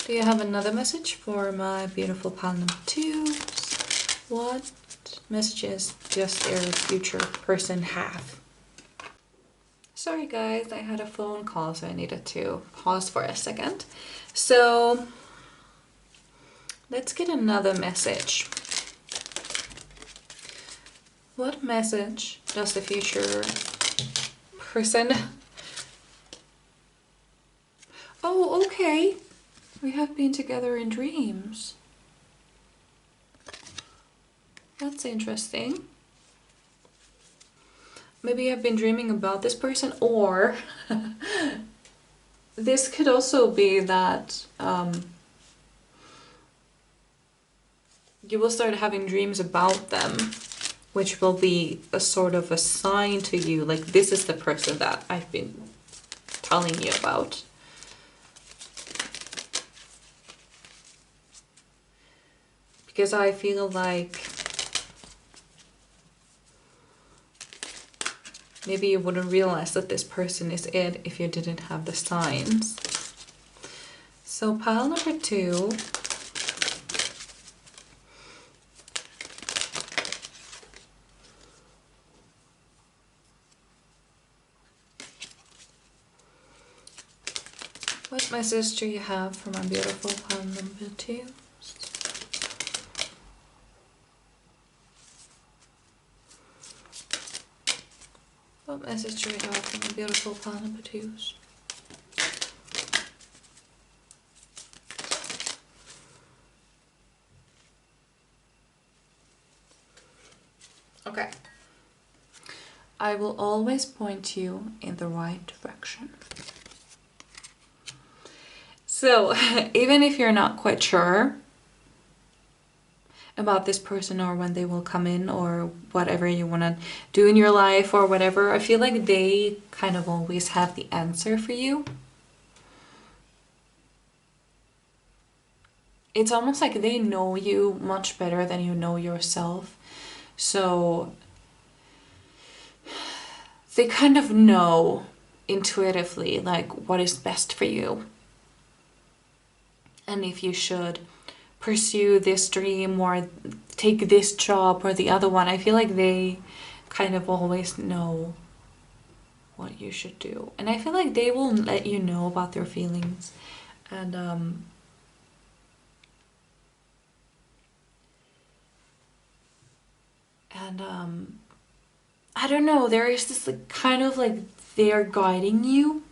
A: Do you have another message for my beautiful pal number 2? What messages does their future person have? Sorry guys, I had a phone call, so I needed to pause for a second. So let's get another message. What message does the future person... Oh, okay. We have been together in dreams. That's interesting. Maybe I've been dreaming about this person, or this could also be that you will start having dreams about them, which will be a sort of a sign to you, like this is the person that I've been telling you about. Because I feel like Maybe you wouldn't realize that this person is it if you didn't have the signs. So pile number 2. What message do you have for my beautiful pile number 2? What message do we have from the beautiful pile number 2s? Okay. I will always point you in the right direction. So, even if you're not quite sure about this person or when they will come in or whatever you want to do in your life or whatever, I feel like they kind of always have the answer for you. It's almost like they know you much better than you know yourself. So they kind of know intuitively like what is best for you. And if you should pursue this dream or take this job or the other one, I feel like they kind of always know what you should do. And I feel like they will let you know about their feelings. And I don't know, there is this like kind of like they're guiding you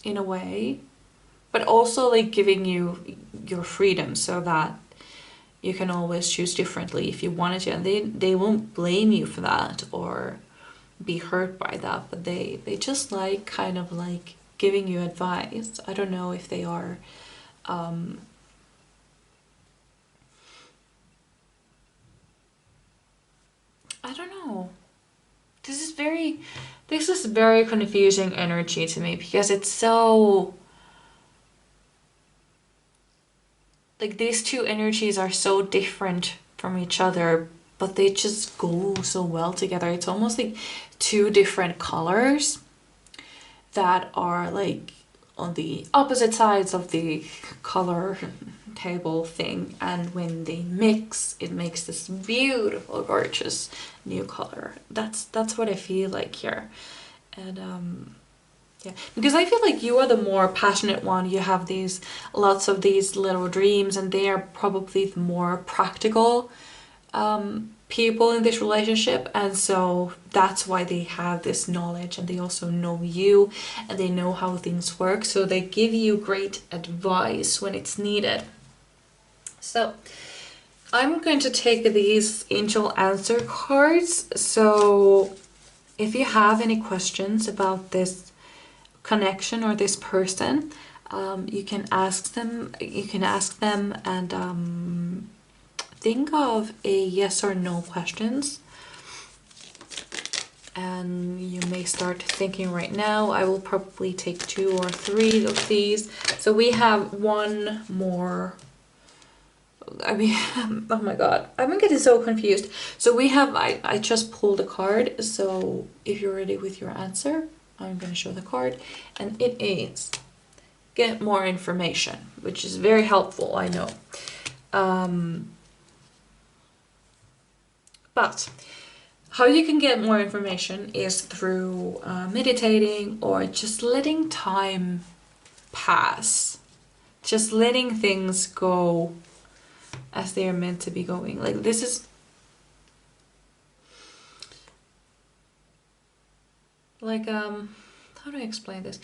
A: in a way, but also like giving you your freedom so that you can always choose differently if you wanted to. And they won't blame you for that or be hurt by that, but they just like kind of like giving you advice. I don't know if they are I don't know. This is very confusing energy to me because it's so like these two energies are so different from each other, but they just go so well together. It's almost like two different colors that are like on the opposite sides of the color table thing, and when they mix, it makes this beautiful, gorgeous new color. That's what I feel like here. And yeah, because I feel like you are the more passionate one. You have these lots of these little dreams, and they are probably the more practical people in this relationship, and so that's why they have this knowledge, and they also know you and they know how things work, so they give you great advice when it's needed. So I'm going to take these angel answer cards. So if you have any questions about this connection or this person, you can ask them. And think of a yes or no questions. And you may start thinking right now. I will probably take 2 or 3 of these. So we have one more. I mean, oh my god, I'm getting so confused. So we have, I just pulled a card. So if you're ready with your answer, I'm going to show the card. And it is get more information, which is very helpful, I know. But how you can get more information is through meditating or just letting time pass. Just letting things go as they are meant to be going. Like this is like how do I explain this?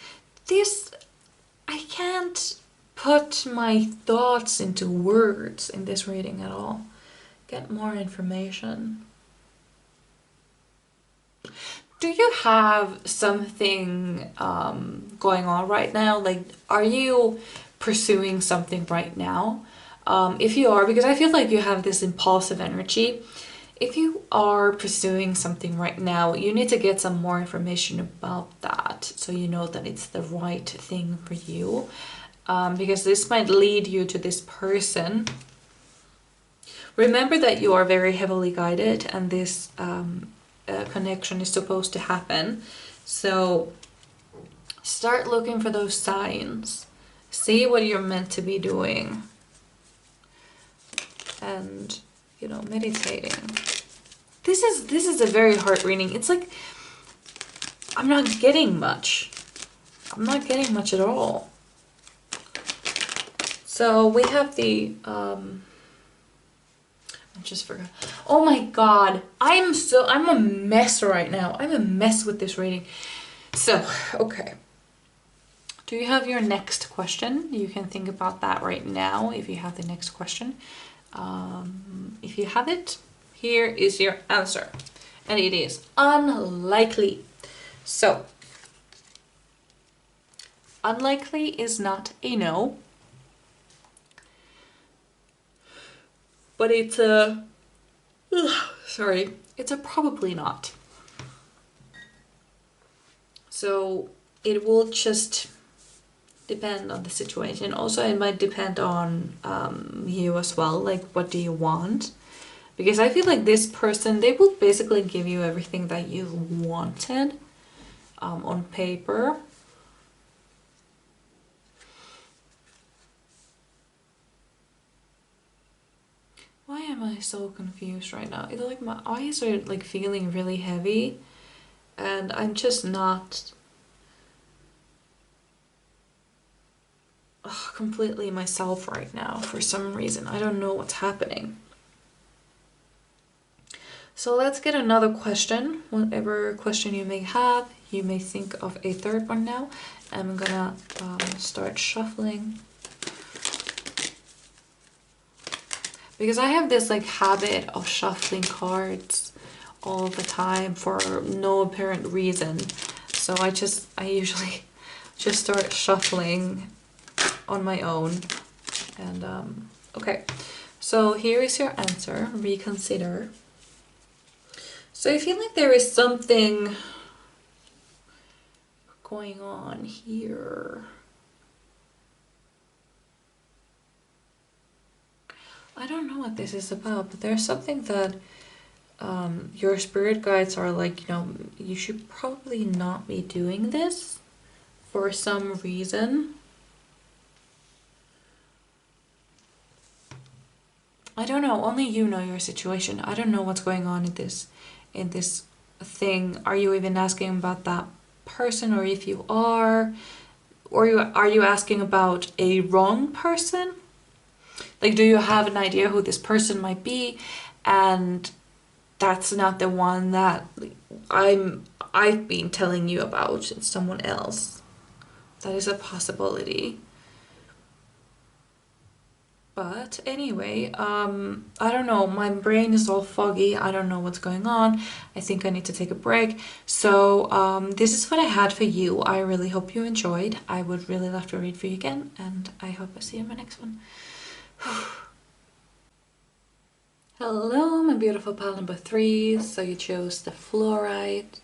A: I can't put my thoughts into words in this reading at all. Get more information. Do you have something going on right now? Like, are you pursuing something right now? If you are, because I feel like you have this impulsive energy. If you are pursuing something right now, you need to get some more information about that so you know that it's the right thing for you. Because this might lead you to this person. Remember that you are very heavily guided, and this connection is supposed to happen. So start looking for those signs. See what you're meant to be doing. And, you know, meditating. This is a very hard reading. It's like I'm not getting much. I'm not getting much at all. So we have the I just forgot. Oh my god. I'm a mess right now. I'm a mess with this reading. So, okay. Do you have your next question? You can think about that right now if you have the next question. If you have it, here is your answer. And it is unlikely. So, unlikely is not a no. But it's a... sorry. It's a probably not. So, it will just depend on the situation. Also, it might depend on you as well. Like, what do you want? Because I feel like this person, they will basically give you everything that you wanted on paper. Why am I so confused right now? It's like my eyes are like feeling really heavy and I'm just not completely myself right now for some reason. I don't know what's happening. So let's get another question. Whatever question you may have, you may think of a third one now. I'm gonna start shuffling. Because I have this like habit of shuffling cards all the time for no apparent reason. So I usually just start shuffling on my own. And okay, so here is your answer. Reconsider. So I feel like there is something going on here. I don't know what this is about, but there's something that your spirit guides are like, you know, you should probably not be doing this for some reason. I don't know, only you know your situation. I don't know what's going on in this thing. Are you even asking about that person, or if you are, or are you asking about a wrong person? Like, do you have an idea who this person might be, and that's not the one that I've been telling you about? It's someone else. That is a possibility. But anyway, I don't know, my brain is all foggy. I don't know what's going on. I think I need to take a break. So this is what I had for you. I really hope you enjoyed. I would really love to read for you again, and I hope I see you in my next one. Hello, my beautiful pile number 3. So you chose the fluorite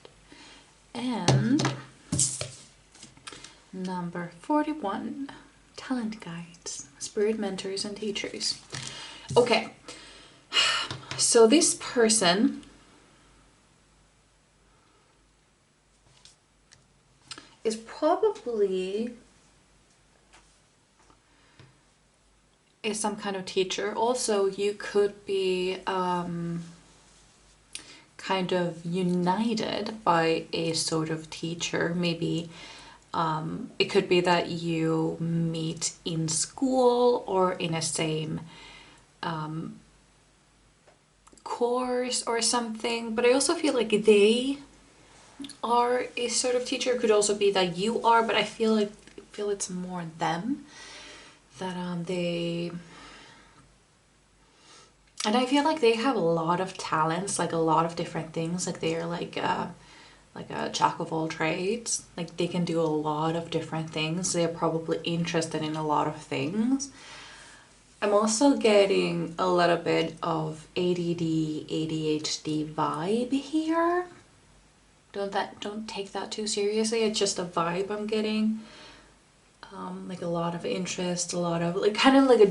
A: and number 41, talent guides, spirit mentors and teachers. Okay, so this person is probably some kind of teacher. Also, you could be kind of united by a sort of teacher. Maybe it could be that you meet in school or in a same course or something. But I also feel like they are a sort of teacher. It could also be that you are, but I feel it's more them. That they, and I feel like they have a lot of talents, like a lot of different things. Like they are like a jack of all trades. Like they can do a lot of different things. They're probably interested in a lot of things. I'm also getting a little bit of ADD, ADHD vibe here. Don't take that too seriously. It's just a vibe I'm getting. Like a lot of interest, a lot of like kind of like a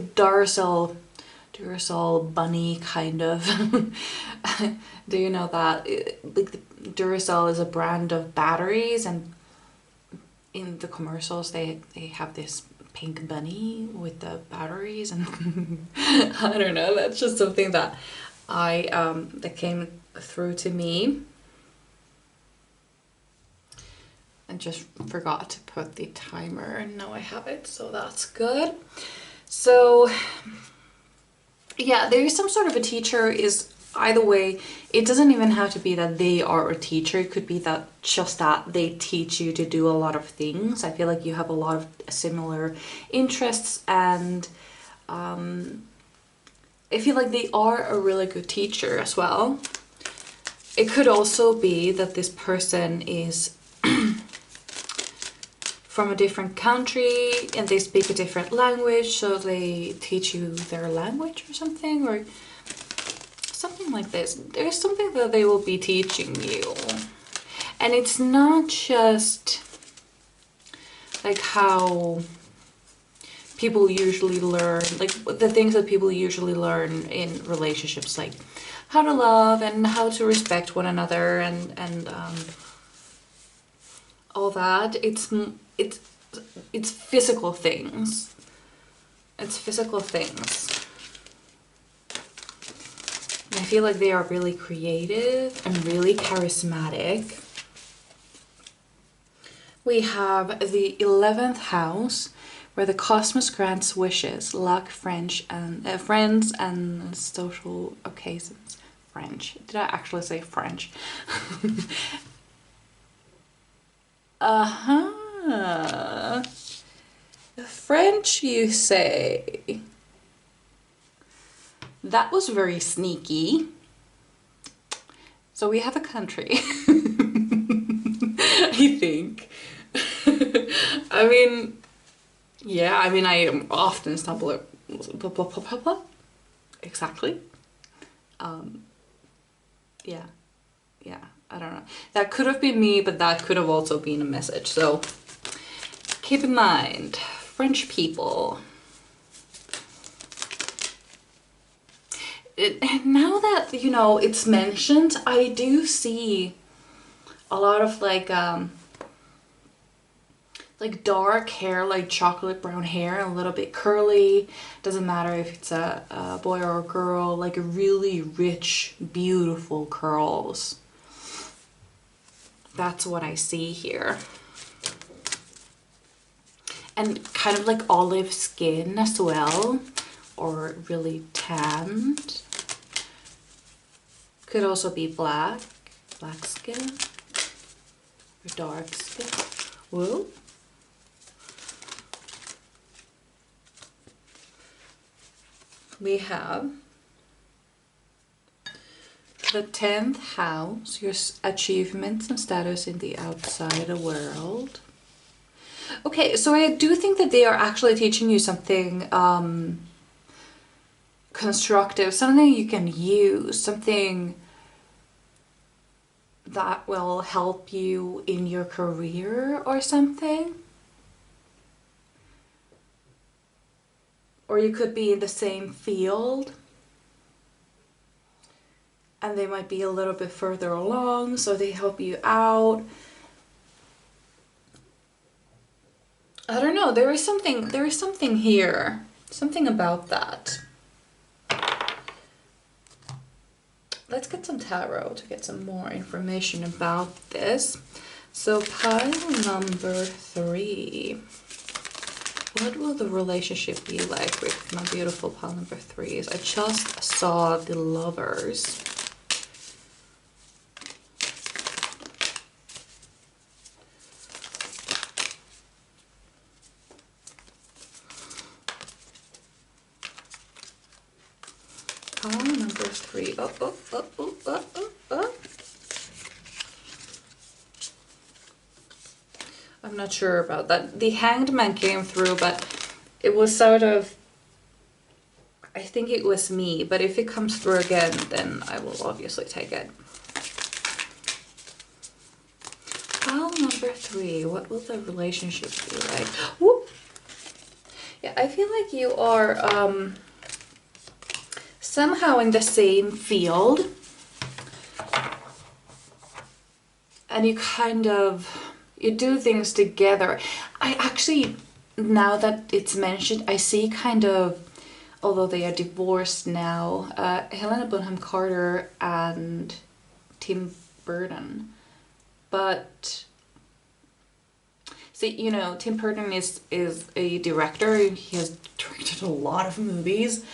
A: Duracell bunny kind of. Do you know that? Like Duracell is a brand of batteries, and in the commercials they have this pink bunny with the batteries, and I don't know, that's just something that that came through to me. I just forgot to put the timer, and now I have it, so that's good. So yeah, there is some sort of a teacher. Is either way, it doesn't even have to be that they are a teacher. It could be that just that they teach you to do a lot of things. I feel like you have a lot of similar interests, and I feel like they are a really good teacher as well. It could also be that this person is from a different country and they speak a different language, so they teach you their language or something, or something like this. There's something that they will be teaching you, and it's not just like how people usually learn, like the things that people usually learn in relationships, like how to love and how to respect one another, and all that. It's physical things. It's physical things. I feel like they are really creative and really charismatic. We have the 11th house, where the cosmos grants wishes, luck, friends, and social occasions. French. Did I actually say French? Uh-huh. French, you say? That was very sneaky. So we have a country. I think. I mean, yeah, I mean, I often stumble at exactly. Yeah, I don't know. That could have been me, but that could have also been a message. So keep in mind, French people. Now that, you know, it's mentioned, I do see a lot of like dark hair, like chocolate brown hair, a little bit curly. Doesn't matter if it's a boy or a girl, like really rich, beautiful curls. That's what I see here. And kind of like olive skin as well, or really tanned. Could also be black skin, or dark skin. Whoa. We have the 10th house, your achievements and status in the outside world. Okay, so I do think that they are actually teaching you something constructive, something you can use, something that will help you in your career or something. Or you could be in the same field and they might be a little bit further along, so they help you out. I don't know, there is something here, something about that. Let's get some tarot to get some more information about this. So pile number 3. What will the relationship be like with my beautiful pile number 3s? I just saw the Lovers. Pile number 3. Oh. I'm not sure about that. The Hanged Man came through, but it was sort of, I think it was me, but if it comes through again, then I will obviously take it. Pile number 3, what will the relationship be like? Whoop. Yeah, I feel like you are somehow in the same field, and you do things together. I actually, now that it's mentioned, I see kind of, although they are divorced now, Helena Bonham Carter and Tim Burton. But see, you know, Tim Burton is a director. He has directed a lot of movies,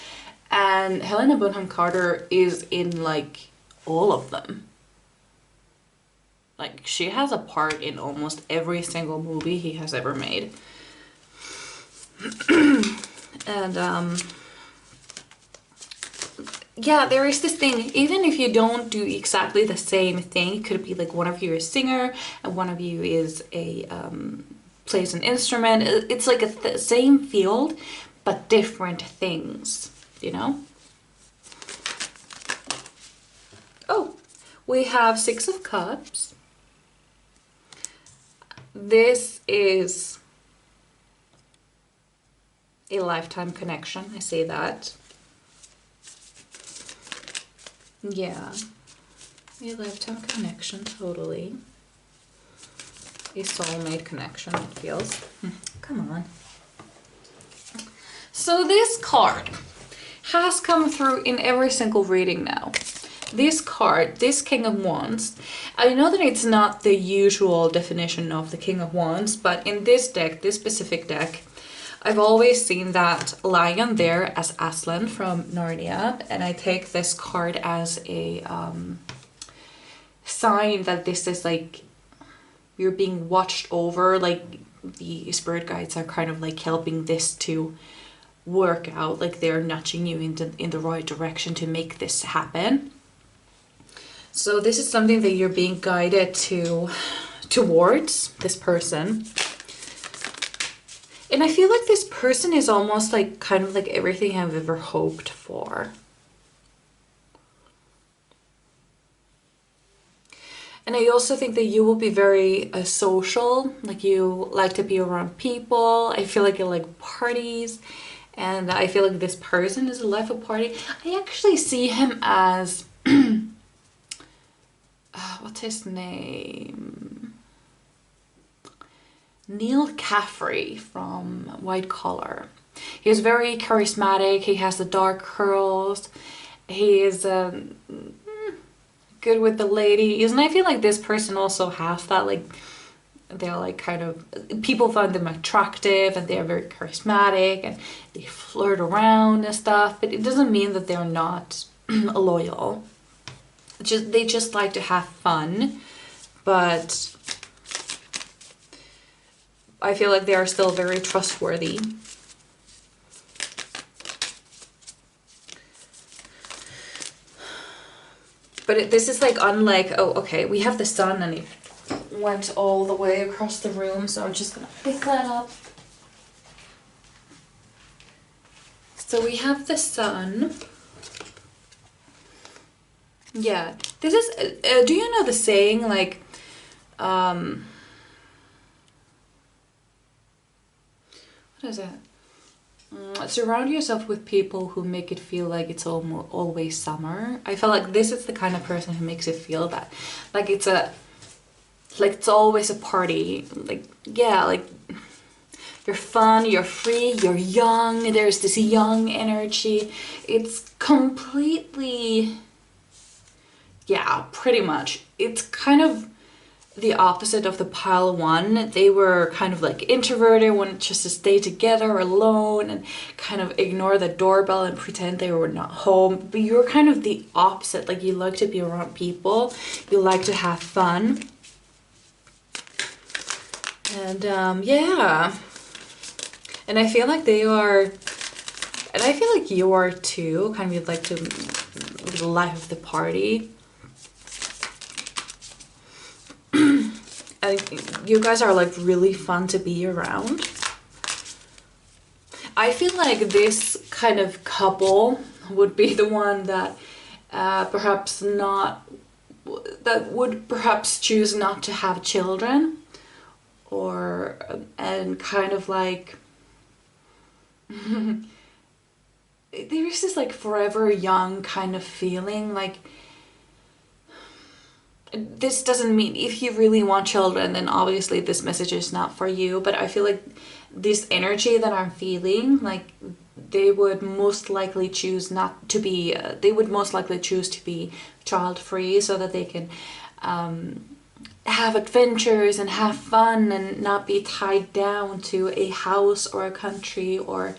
A: and Helena Bonham Carter is in like all of them. Like, she has a part in almost every single movie he has ever made. And yeah, there is this thing, even if you don't do exactly the same thing, it could be like one of you is a singer and one of you is a plays an instrument. It's like a same field but different things, you know. Oh, we have Six of Cups. This is a lifetime connection, I say that. Yeah, a lifetime connection, totally. A soulmate connection, it feels. Come on. So this card has come through in every single reading now. This card, this King of Wands, I know that it's not the usual definition of the King of Wands, but in this deck, this specific deck, I've always seen that lion there as Aslan from Narnia, and I take this card as a sign that this is like, you're being watched over, like the spirit guides are kind of like helping this to work out, like they're nudging you in the right direction to make this happen. So this is something that you're being guided towards this person. And I feel like this person is almost like kind of like everything I've ever hoped for. And I also think that you will be very social, like you like to be around people. I feel like you like parties, and I feel like this person is a life of party. I actually see him as what's his name? Neil Caffrey from White Collar. He is very charismatic. He has the dark curls. He is good with the ladies, and I feel like this person also has that, like they're like kind of, people find them attractive and they're very charismatic and they flirt around and stuff, but it doesn't mean that they're not loyal. They just like to have fun, but I feel like they are still very trustworthy. But this is like unlike, oh, okay, we have the sun and it went all the way across the room, so I'm just gonna pick that up. So we have the sun. Yeah, this is, do you know the saying, like, what is it? Surround yourself with people who make it feel like it's always summer. I feel like this is the kind of person who makes it feel that, like it's always a party. Like, yeah, like you're fun, you're free, you're young. There's this young energy. It's completely, yeah, pretty much. It's kind of the opposite of the pile one. They were kind of like introverted, wanted just to stay together alone and kind of ignore the doorbell and pretend they were not home. But you're kind of the opposite. Like, you like to be around people, you like to have fun. And yeah, and I feel like they are, and I feel like you are too, kind of like to live the life of the party. You guys are like really fun to be around. I feel like this kind of couple would be the one that would perhaps choose not to have children, or and kind of like there there's this like forever young kind of feeling. Like, this doesn't mean if you really want children, then obviously this message is not for you. But I feel like this energy that I'm feeling, like they would most likely choose not to be, they would most likely choose to be child free so that they can have adventures and have fun and not be tied down to a house or a country or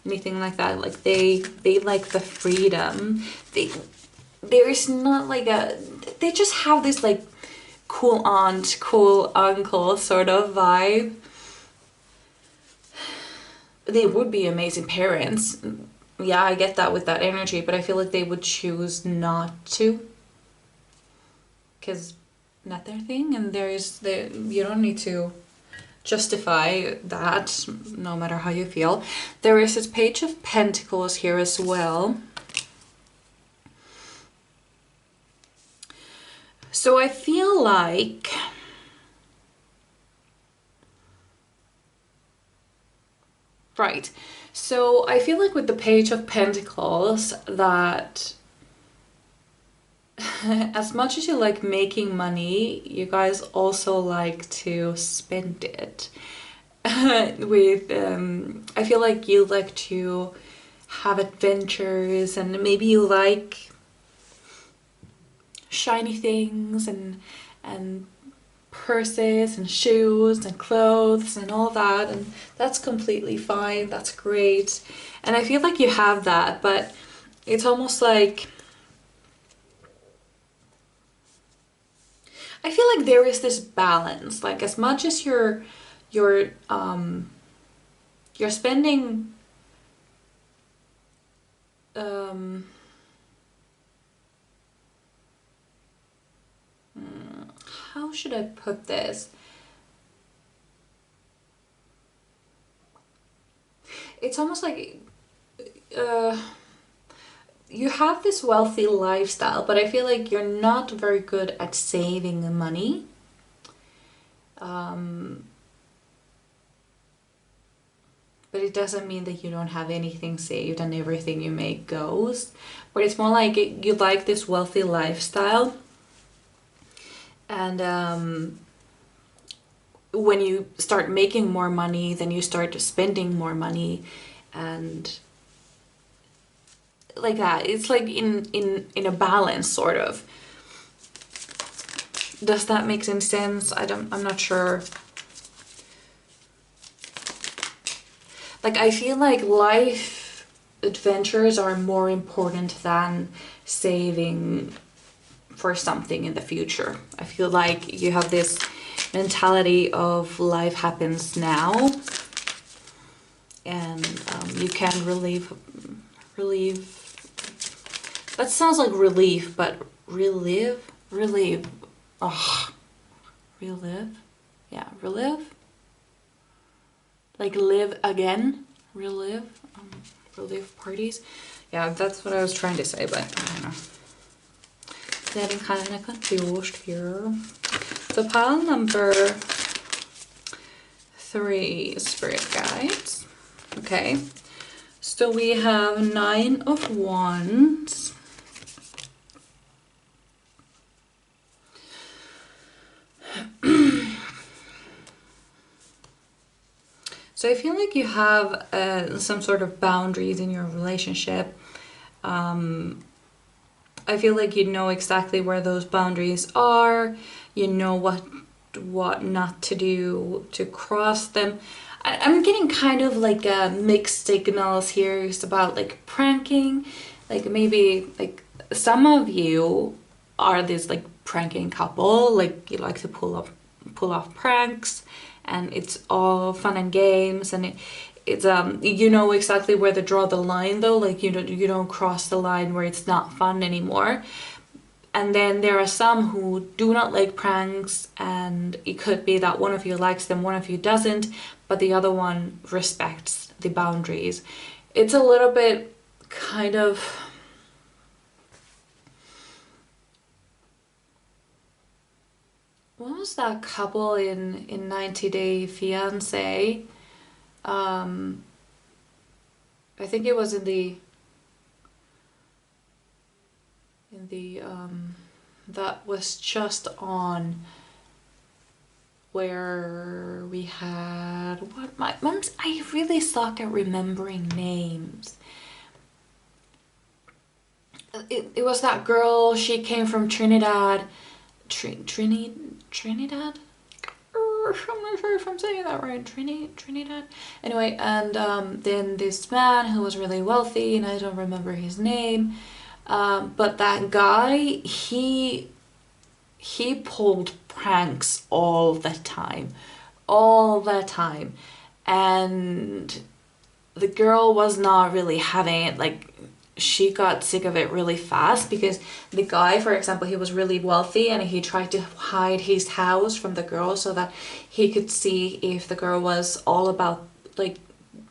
A: anything like that. Like they like the freedom. There's not like they just have this like cool aunt, cool uncle sort of vibe. They would be amazing parents. Yeah, I get that with that energy, but I feel like they would choose not to. Because not their thing, and you don't need to justify that no matter how you feel. There is this Page of Pentacles here as well. So I feel like right. So I feel like with the Page of Pentacles that as much as you like making money, you guys also like to spend it. With I feel like you like to have adventures, and maybe you like shiny things and purses and shoes and clothes and all that, and that's completely fine. That's great, and I feel like you have that, but it's almost like I feel like there is this balance. Like as much as you're spending how should I put this? It's almost like you have this wealthy lifestyle, but I feel like you're not very good at saving the money. But it doesn't mean that you don't have anything saved and everything you make goes. But it's more like you like this wealthy lifestyle. And when you start making more money, then you start spending more money, and like that. It's like in a balance, sort of. Does that make any sense? I'm not sure. Like I feel like life adventures are more important than saving for something in the future. I feel like you have this mentality of life happens now, and you can relieve. That sounds like relief, but relive. Oh, relive. Yeah, relive. Like live again. Relive. Relive parties. Yeah, that's what I was trying to say, but I don't know. Getting kind of confused here. So pile number 3, Spirit Guides. Okay. So we have 9 of Wands. So I feel like you have some sort of boundaries in your relationship. I feel like you know exactly where those boundaries are. You know what not to do to cross them. I'm getting kind of like mixed signals here. It's about like pranking. Like maybe like some of you are this like pranking couple. Like you like to pull off pranks, and it's all fun and games, and it's you know exactly where to draw the line though. Like you don't cross the line where it's not fun anymore. And then there are some who do not like pranks, and it could be that one of you likes them, one of you doesn't, but the other one respects the boundaries. It's a little bit kind of what was that couple in 90 Day Fiancé? I think it was in the the that was just on where we had what my mom's. I really suck at remembering names. It was that girl. She came from Trinidad. Trinidad. I'm not sure if I'm saying that right. Trinidad. Anyway, and then this man who was really wealthy, and I don't remember his name. But that guy, he pulled pranks all the time, and the girl was not really having it. Like, she got sick of it really fast, because the guy, for example, he was really wealthy, and he tried to hide his house from the girl so that he could see if the girl was all about, like,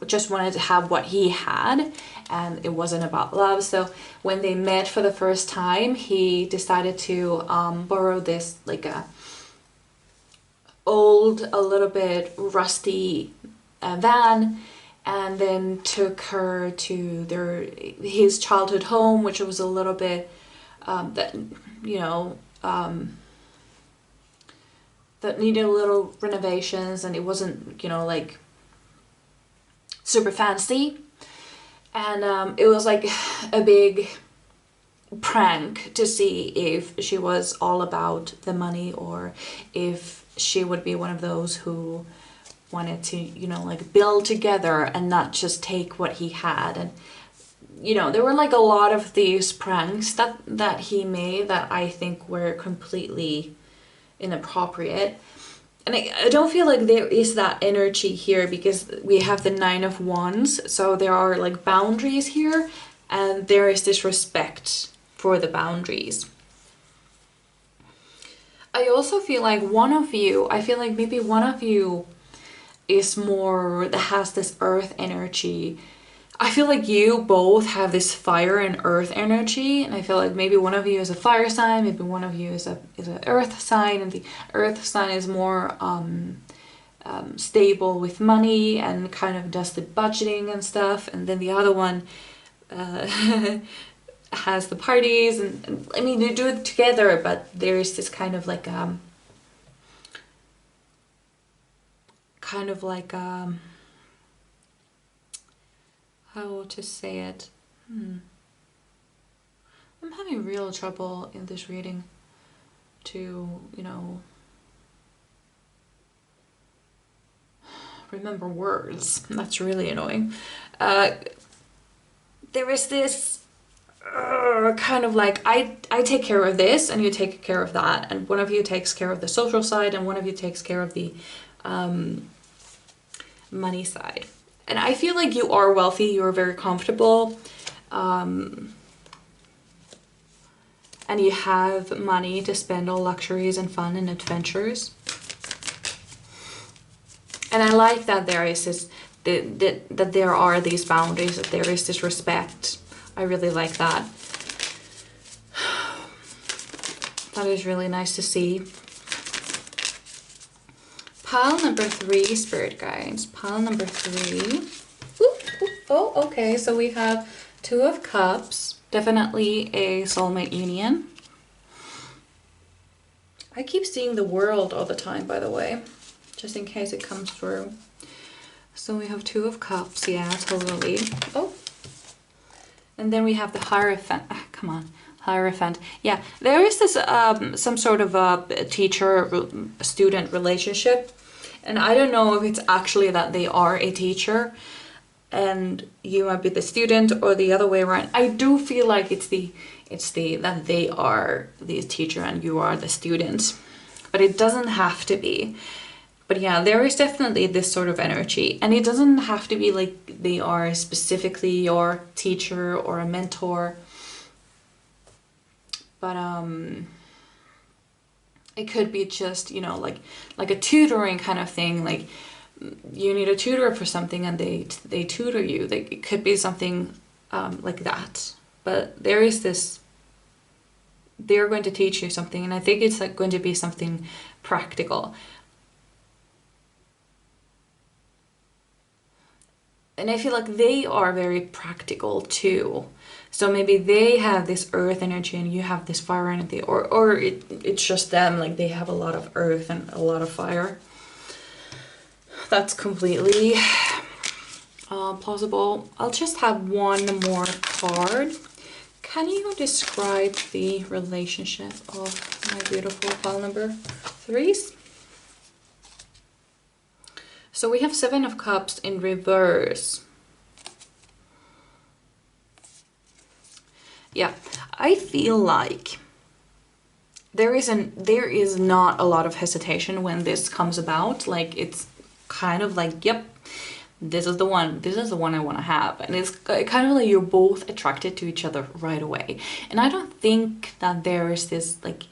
A: just wanted to have what he had, and it wasn't about love. So when they met for the first time, he decided to borrow this, like, a little bit rusty van, and then took her to his childhood home, which was a little bit that needed a little renovations, and it wasn't like super fancy, and it was like a big prank to see if she was all about the money, or if she would be one of those who wanted to like build together and not just take what he had. And there were like a lot of these pranks that he made that I think were completely inappropriate. And I don't feel like there is that energy here, because we have the 9 of Wands, so there are like boundaries here, and there is this respect for the boundaries. I also feel like maybe one of you is more, that has this earth energy. I feel like you both have this fire and earth energy, and I feel like maybe one of you is a fire sign, maybe one of you is an earth sign, and the earth sign is more stable with money and kind of does the budgeting and stuff, and then the other one has the parties, and I mean, they do it together, but there is this kind of like how to say it? I'm having real trouble in this reading to, remember words. That's really annoying. There is this kind of like, I take care of this and you take care of that, and one of you takes care of the social side and one of you takes care of the money side. And I feel like you are wealthy, you are very comfortable, and you have money to spend on luxuries and fun and adventures. And I like that there is this, that there are these boundaries, that there is this respect. I really like that. That is really nice to see. Pile number 3, spirit guides. Pile number 3. Oh, okay. So we have 2 of Cups. Definitely a soulmate union. I keep seeing the World all the time, by the way, just in case it comes through. So we have 2 of Cups. Yeah, totally. Oh. And then we have the Hierophant. Come on. Hierophant. Yeah, there is this some sort of a teacher-student relationship. And I don't know if it's actually that they are a teacher and you might be the student, or the other way around. I do feel like it's the that they are the teacher and you are the student. But it doesn't have to be. But yeah, there is definitely this sort of energy. And it doesn't have to be like they are specifically your teacher or a mentor. But it could be just, like a tutoring kind of thing. Like you need a tutor for something and they tutor you. It could be something like that. But there is this, they're going to teach you something, and I think it's like going to be something practical. And I feel like they are very practical too. So maybe they have this earth energy and you have this fire energy, or it's just them, like they have a lot of earth and a lot of fire. That's completely possible. I'll just have one more card. Can you describe the relationship of my beautiful pile number 3s? So we have 7 of Cups in reverse. Yeah, I feel like there is not a lot of hesitation when this comes about. Like, it's kind of like, yep, this is the one I want to have. And it's kind of like you're both attracted to each other right away. And I don't think that there is this like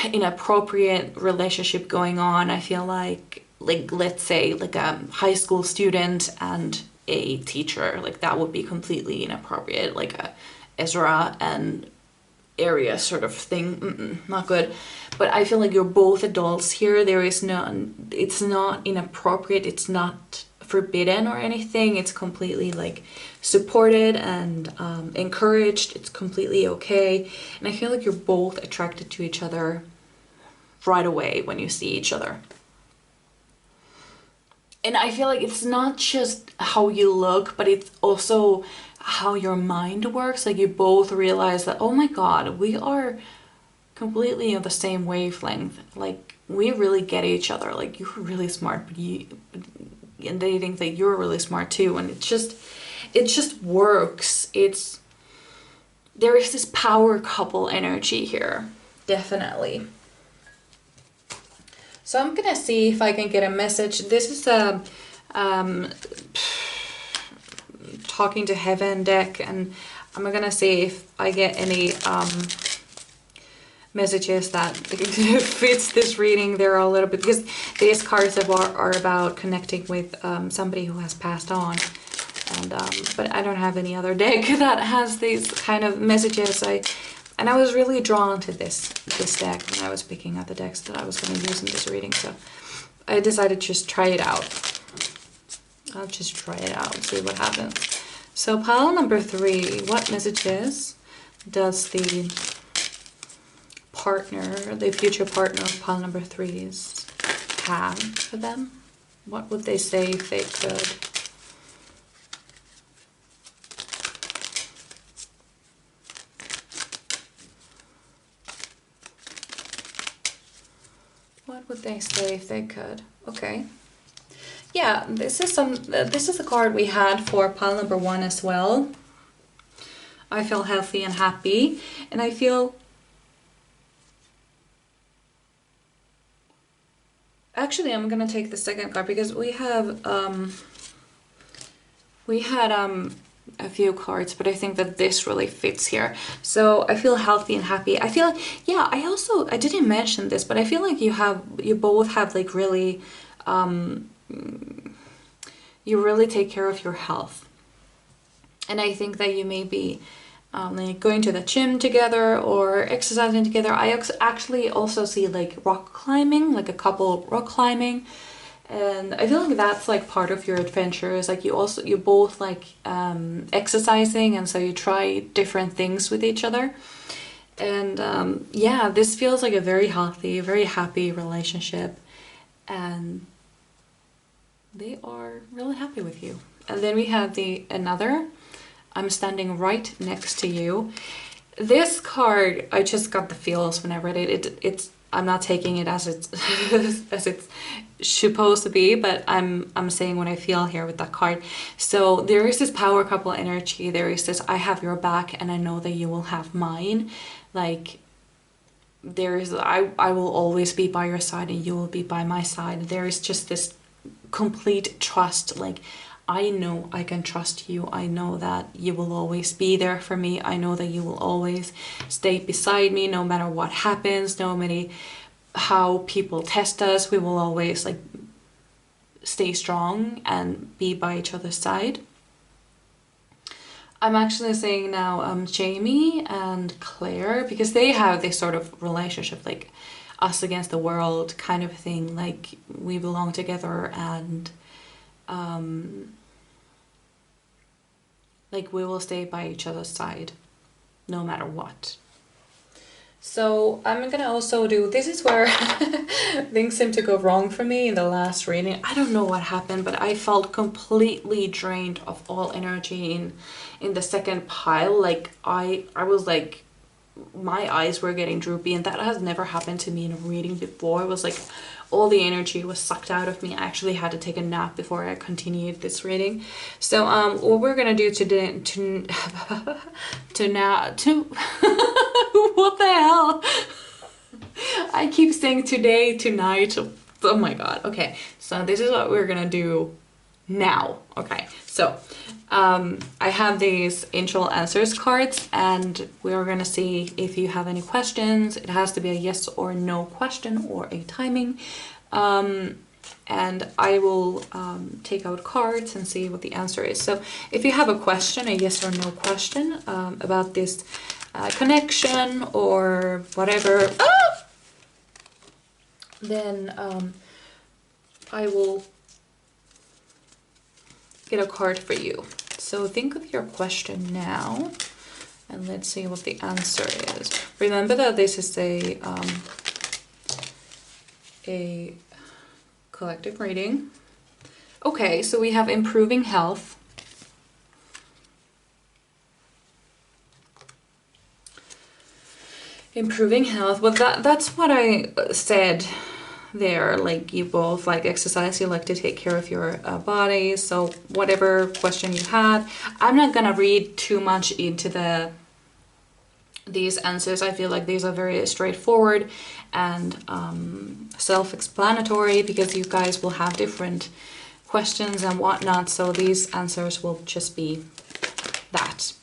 A: inappropriate relationship going on. I feel like let's say like a high school student and a teacher, like that would be completely inappropriate, like a Ezra and Area sort of thing. Not good. But I feel like you're both adults here. There is none, it's not inappropriate, it's not forbidden or anything. It's completely like supported and encouraged. It's completely okay. And I feel like you're both attracted to each other right away when you see each other. And I feel like it's not just how you look, but it's also how your mind works. Like you both realize that, oh my God, we are completely on the same wavelength. Like we really get each other. Like you're really smart, but and they think that you're really smart too. And it just works. There is this power couple energy here, definitely. So I'm gonna see if I can get a message. This is a Talking to Heaven deck, and I'm gonna see if I get any messages that fits this reading. They're a little bit, because these cards are about connecting with somebody who has passed on, and but I don't have any other deck that has these kind of messages. And I was really drawn to this deck when I was picking out the decks that I was going to use in this reading, so I decided to just try it out. I'll just try it out and see what happens. So pile number 3, what messages does the future partner of pile number 3s have for them? What would they say if they could? What would they say if they could? Okay. Yeah, this is a card we had for pile number 1 as well. I feel healthy and happy, and I feel actually I'm gonna take the second card because we had a few cards, but I think that this really fits here. So I feel healthy and happy. I feel like, yeah, I didn't mention this, but I feel like you both have like really you really take care of your health. And I think that you may be like going to the gym together or exercising together. I actually also see like rock climbing, like a couple rock climbing. And I feel like that's like part of your adventure, is like you both like exercising, and so you try different things with each other. And yeah, this feels like a very healthy, very happy relationship, and they are really happy with you. And then we have another, I'm standing right next to you. This card, I just got the feels when I read it. I'm not taking it as it's as it's supposed to be, but I'm saying what I feel here with that card. So there is this power couple energy. There is this, I have your back and I know that you will have mine. Like there is, I will always be by your side and you will be by my side. There is just this complete trust. Like I know I can trust you. I know that you will always be there for me. I know that you will always stay beside me no matter what happens, no matter how people test us. We will always like stay strong and be by each other's side. I'm actually saying now Jamie and Claire, because they have this sort of relationship, like us against the world kind of thing, like we belong together, and Like we will stay by each other's side no matter what. So I'm gonna also do, this is where things seem to go wrong for me in the last reading. I don't know what happened, but I felt completely drained of all energy in the second pile. Like I was like, my eyes were getting droopy, and that has never happened to me in a reading before. It was like all the energy was sucked out of me. I actually had to take a nap before I continued this reading. So what we're gonna do today what the hell? I keep saying today, tonight. Oh my god. Okay, so this is what we're gonna do now. Okay, so I have these angel answers cards, and we're gonna see if you have any questions. It has to be a yes or no question or a timing. And I will take out cards and see what the answer is. So if you have a question, a yes or no question about this connection or whatever, then I will get a card for you. So think of your question now, and let's see what the answer is. Remember that this is a collective reading. Okay, so we have improving health. Improving health. Well, that's what I said there. Like you both like exercise, you like to take care of your body. So whatever question you had, I'm not gonna read too much into these answers. I feel like these are very straightforward and self-explanatory, because you guys will have different questions and whatnot. So these answers will just be that.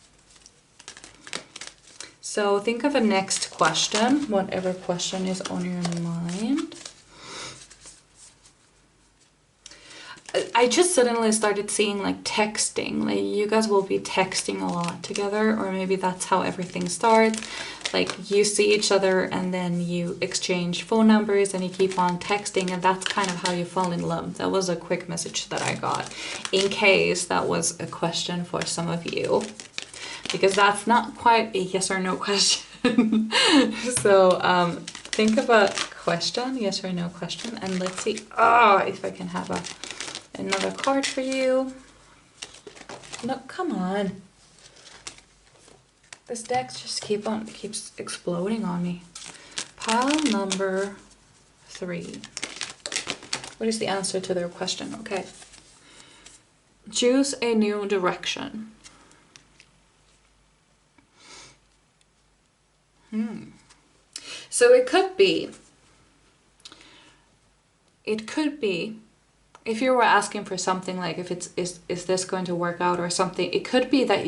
A: So think of a next question, whatever question is on your mind. I just suddenly started seeing like texting, like you guys will be texting a lot together, or maybe that's how everything starts. Like you see each other and then you exchange phone numbers and you keep on texting, and that's kind of how you fall in love. That was a quick message that I got, in case that was a question for some of you, because that's not quite a yes or no question. So think of a question, yes or no question, and let's see if I can have another card for you. No, come on. This deck just keeps exploding on me. Pile number 3. What is the answer to their question? Okay. Choose a new direction. So it could be, if you were asking for something like, if it's, is this going to work out or something, it could be that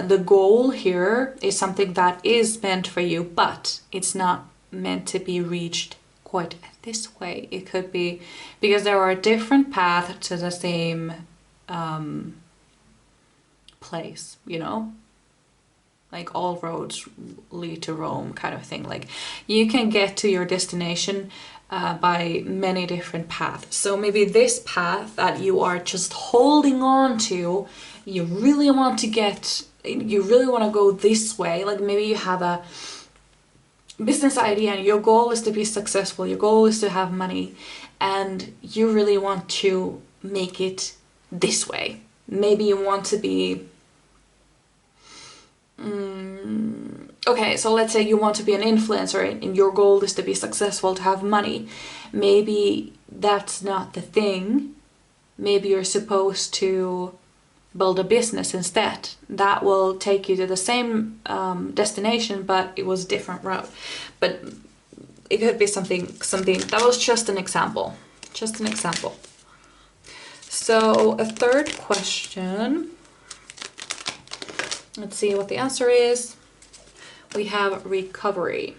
A: the goal here is something that is meant for you, but it's not meant to be reached quite this way. It could be because there are different paths to the same place, you know? Like all roads lead to Rome kind of thing. Like you can get to your destination by many different paths. So maybe this path that you are just holding on to, you really want to go this way. Like maybe you have a business idea and your goal is to be successful, your goal is to have money, and you really want to make it this way. Maybe you want to be okay, so let's say you want to be an influencer and your goal is to be successful, to have money. Maybe that's not the thing. Maybe you're supposed to build a business instead. That will take you to the same destination, but it was a different route. But it could be something that was just an example. Just an example. So a third question. Let's see what the answer is. We have recovery.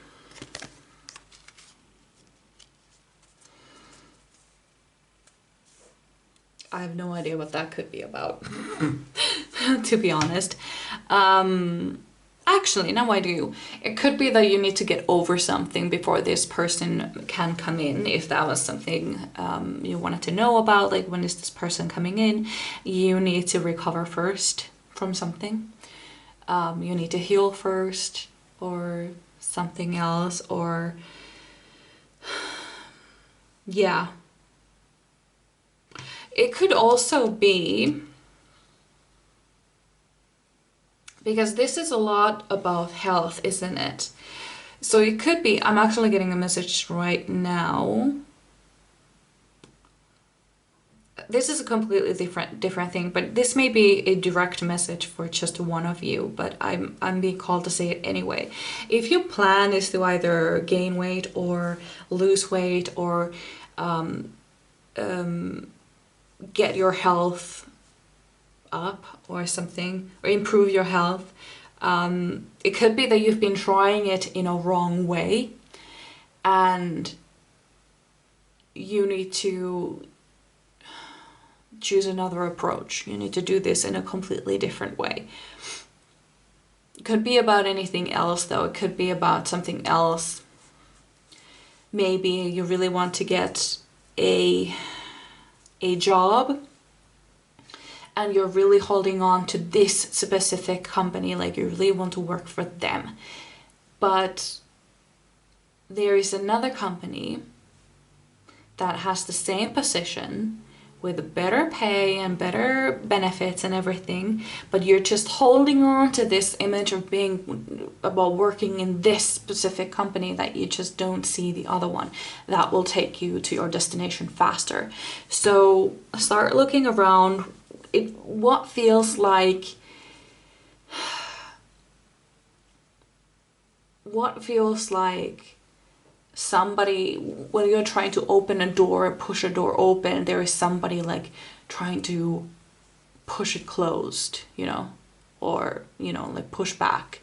A: I have no idea what that could be about, to be honest. I actually, now I do. It could be that you need to get over something before this person can come in. If that was something you wanted to know about, like when is this person coming in, you need to recover first from something. You need to heal first, or something else, or yeah. It could also be, because this is a lot about health, isn't it? So it could be, I'm actually getting a message right now. This is a completely different thing, but this may be a direct message for just one of you, but I'm being called to say it anyway. If your plan is to either gain weight or lose weight, or get your health up or something, or improve your health, it could be that you've been trying it in a wrong way, and you need to choose another approach. You need to do this in a completely different way. It could be about anything else though. It could be about something else. Maybe you really want to get a job, and you're really holding on to this specific company, like you really want to work for them. But there is another company that has the same position with better pay and better benefits and everything, but you're just holding on to this image of being about working in this specific company, that you just don't see the other one that will take you to your destination faster. So start looking around. What feels like somebody, when you're trying to open a door, push a door open, there is somebody like trying to push it closed, you know, or, you know, like push back.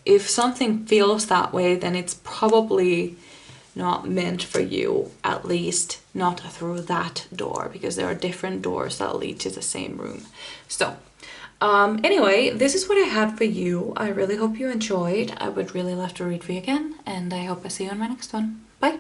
A: If something feels that way, then it's probably not meant for you, at least not through that door, because there are different doors that lead to the same room. So anyway, this is what I had for you. I really hope you enjoyed. I would really love to read for you again, and I hope I see you on my next one. Bye.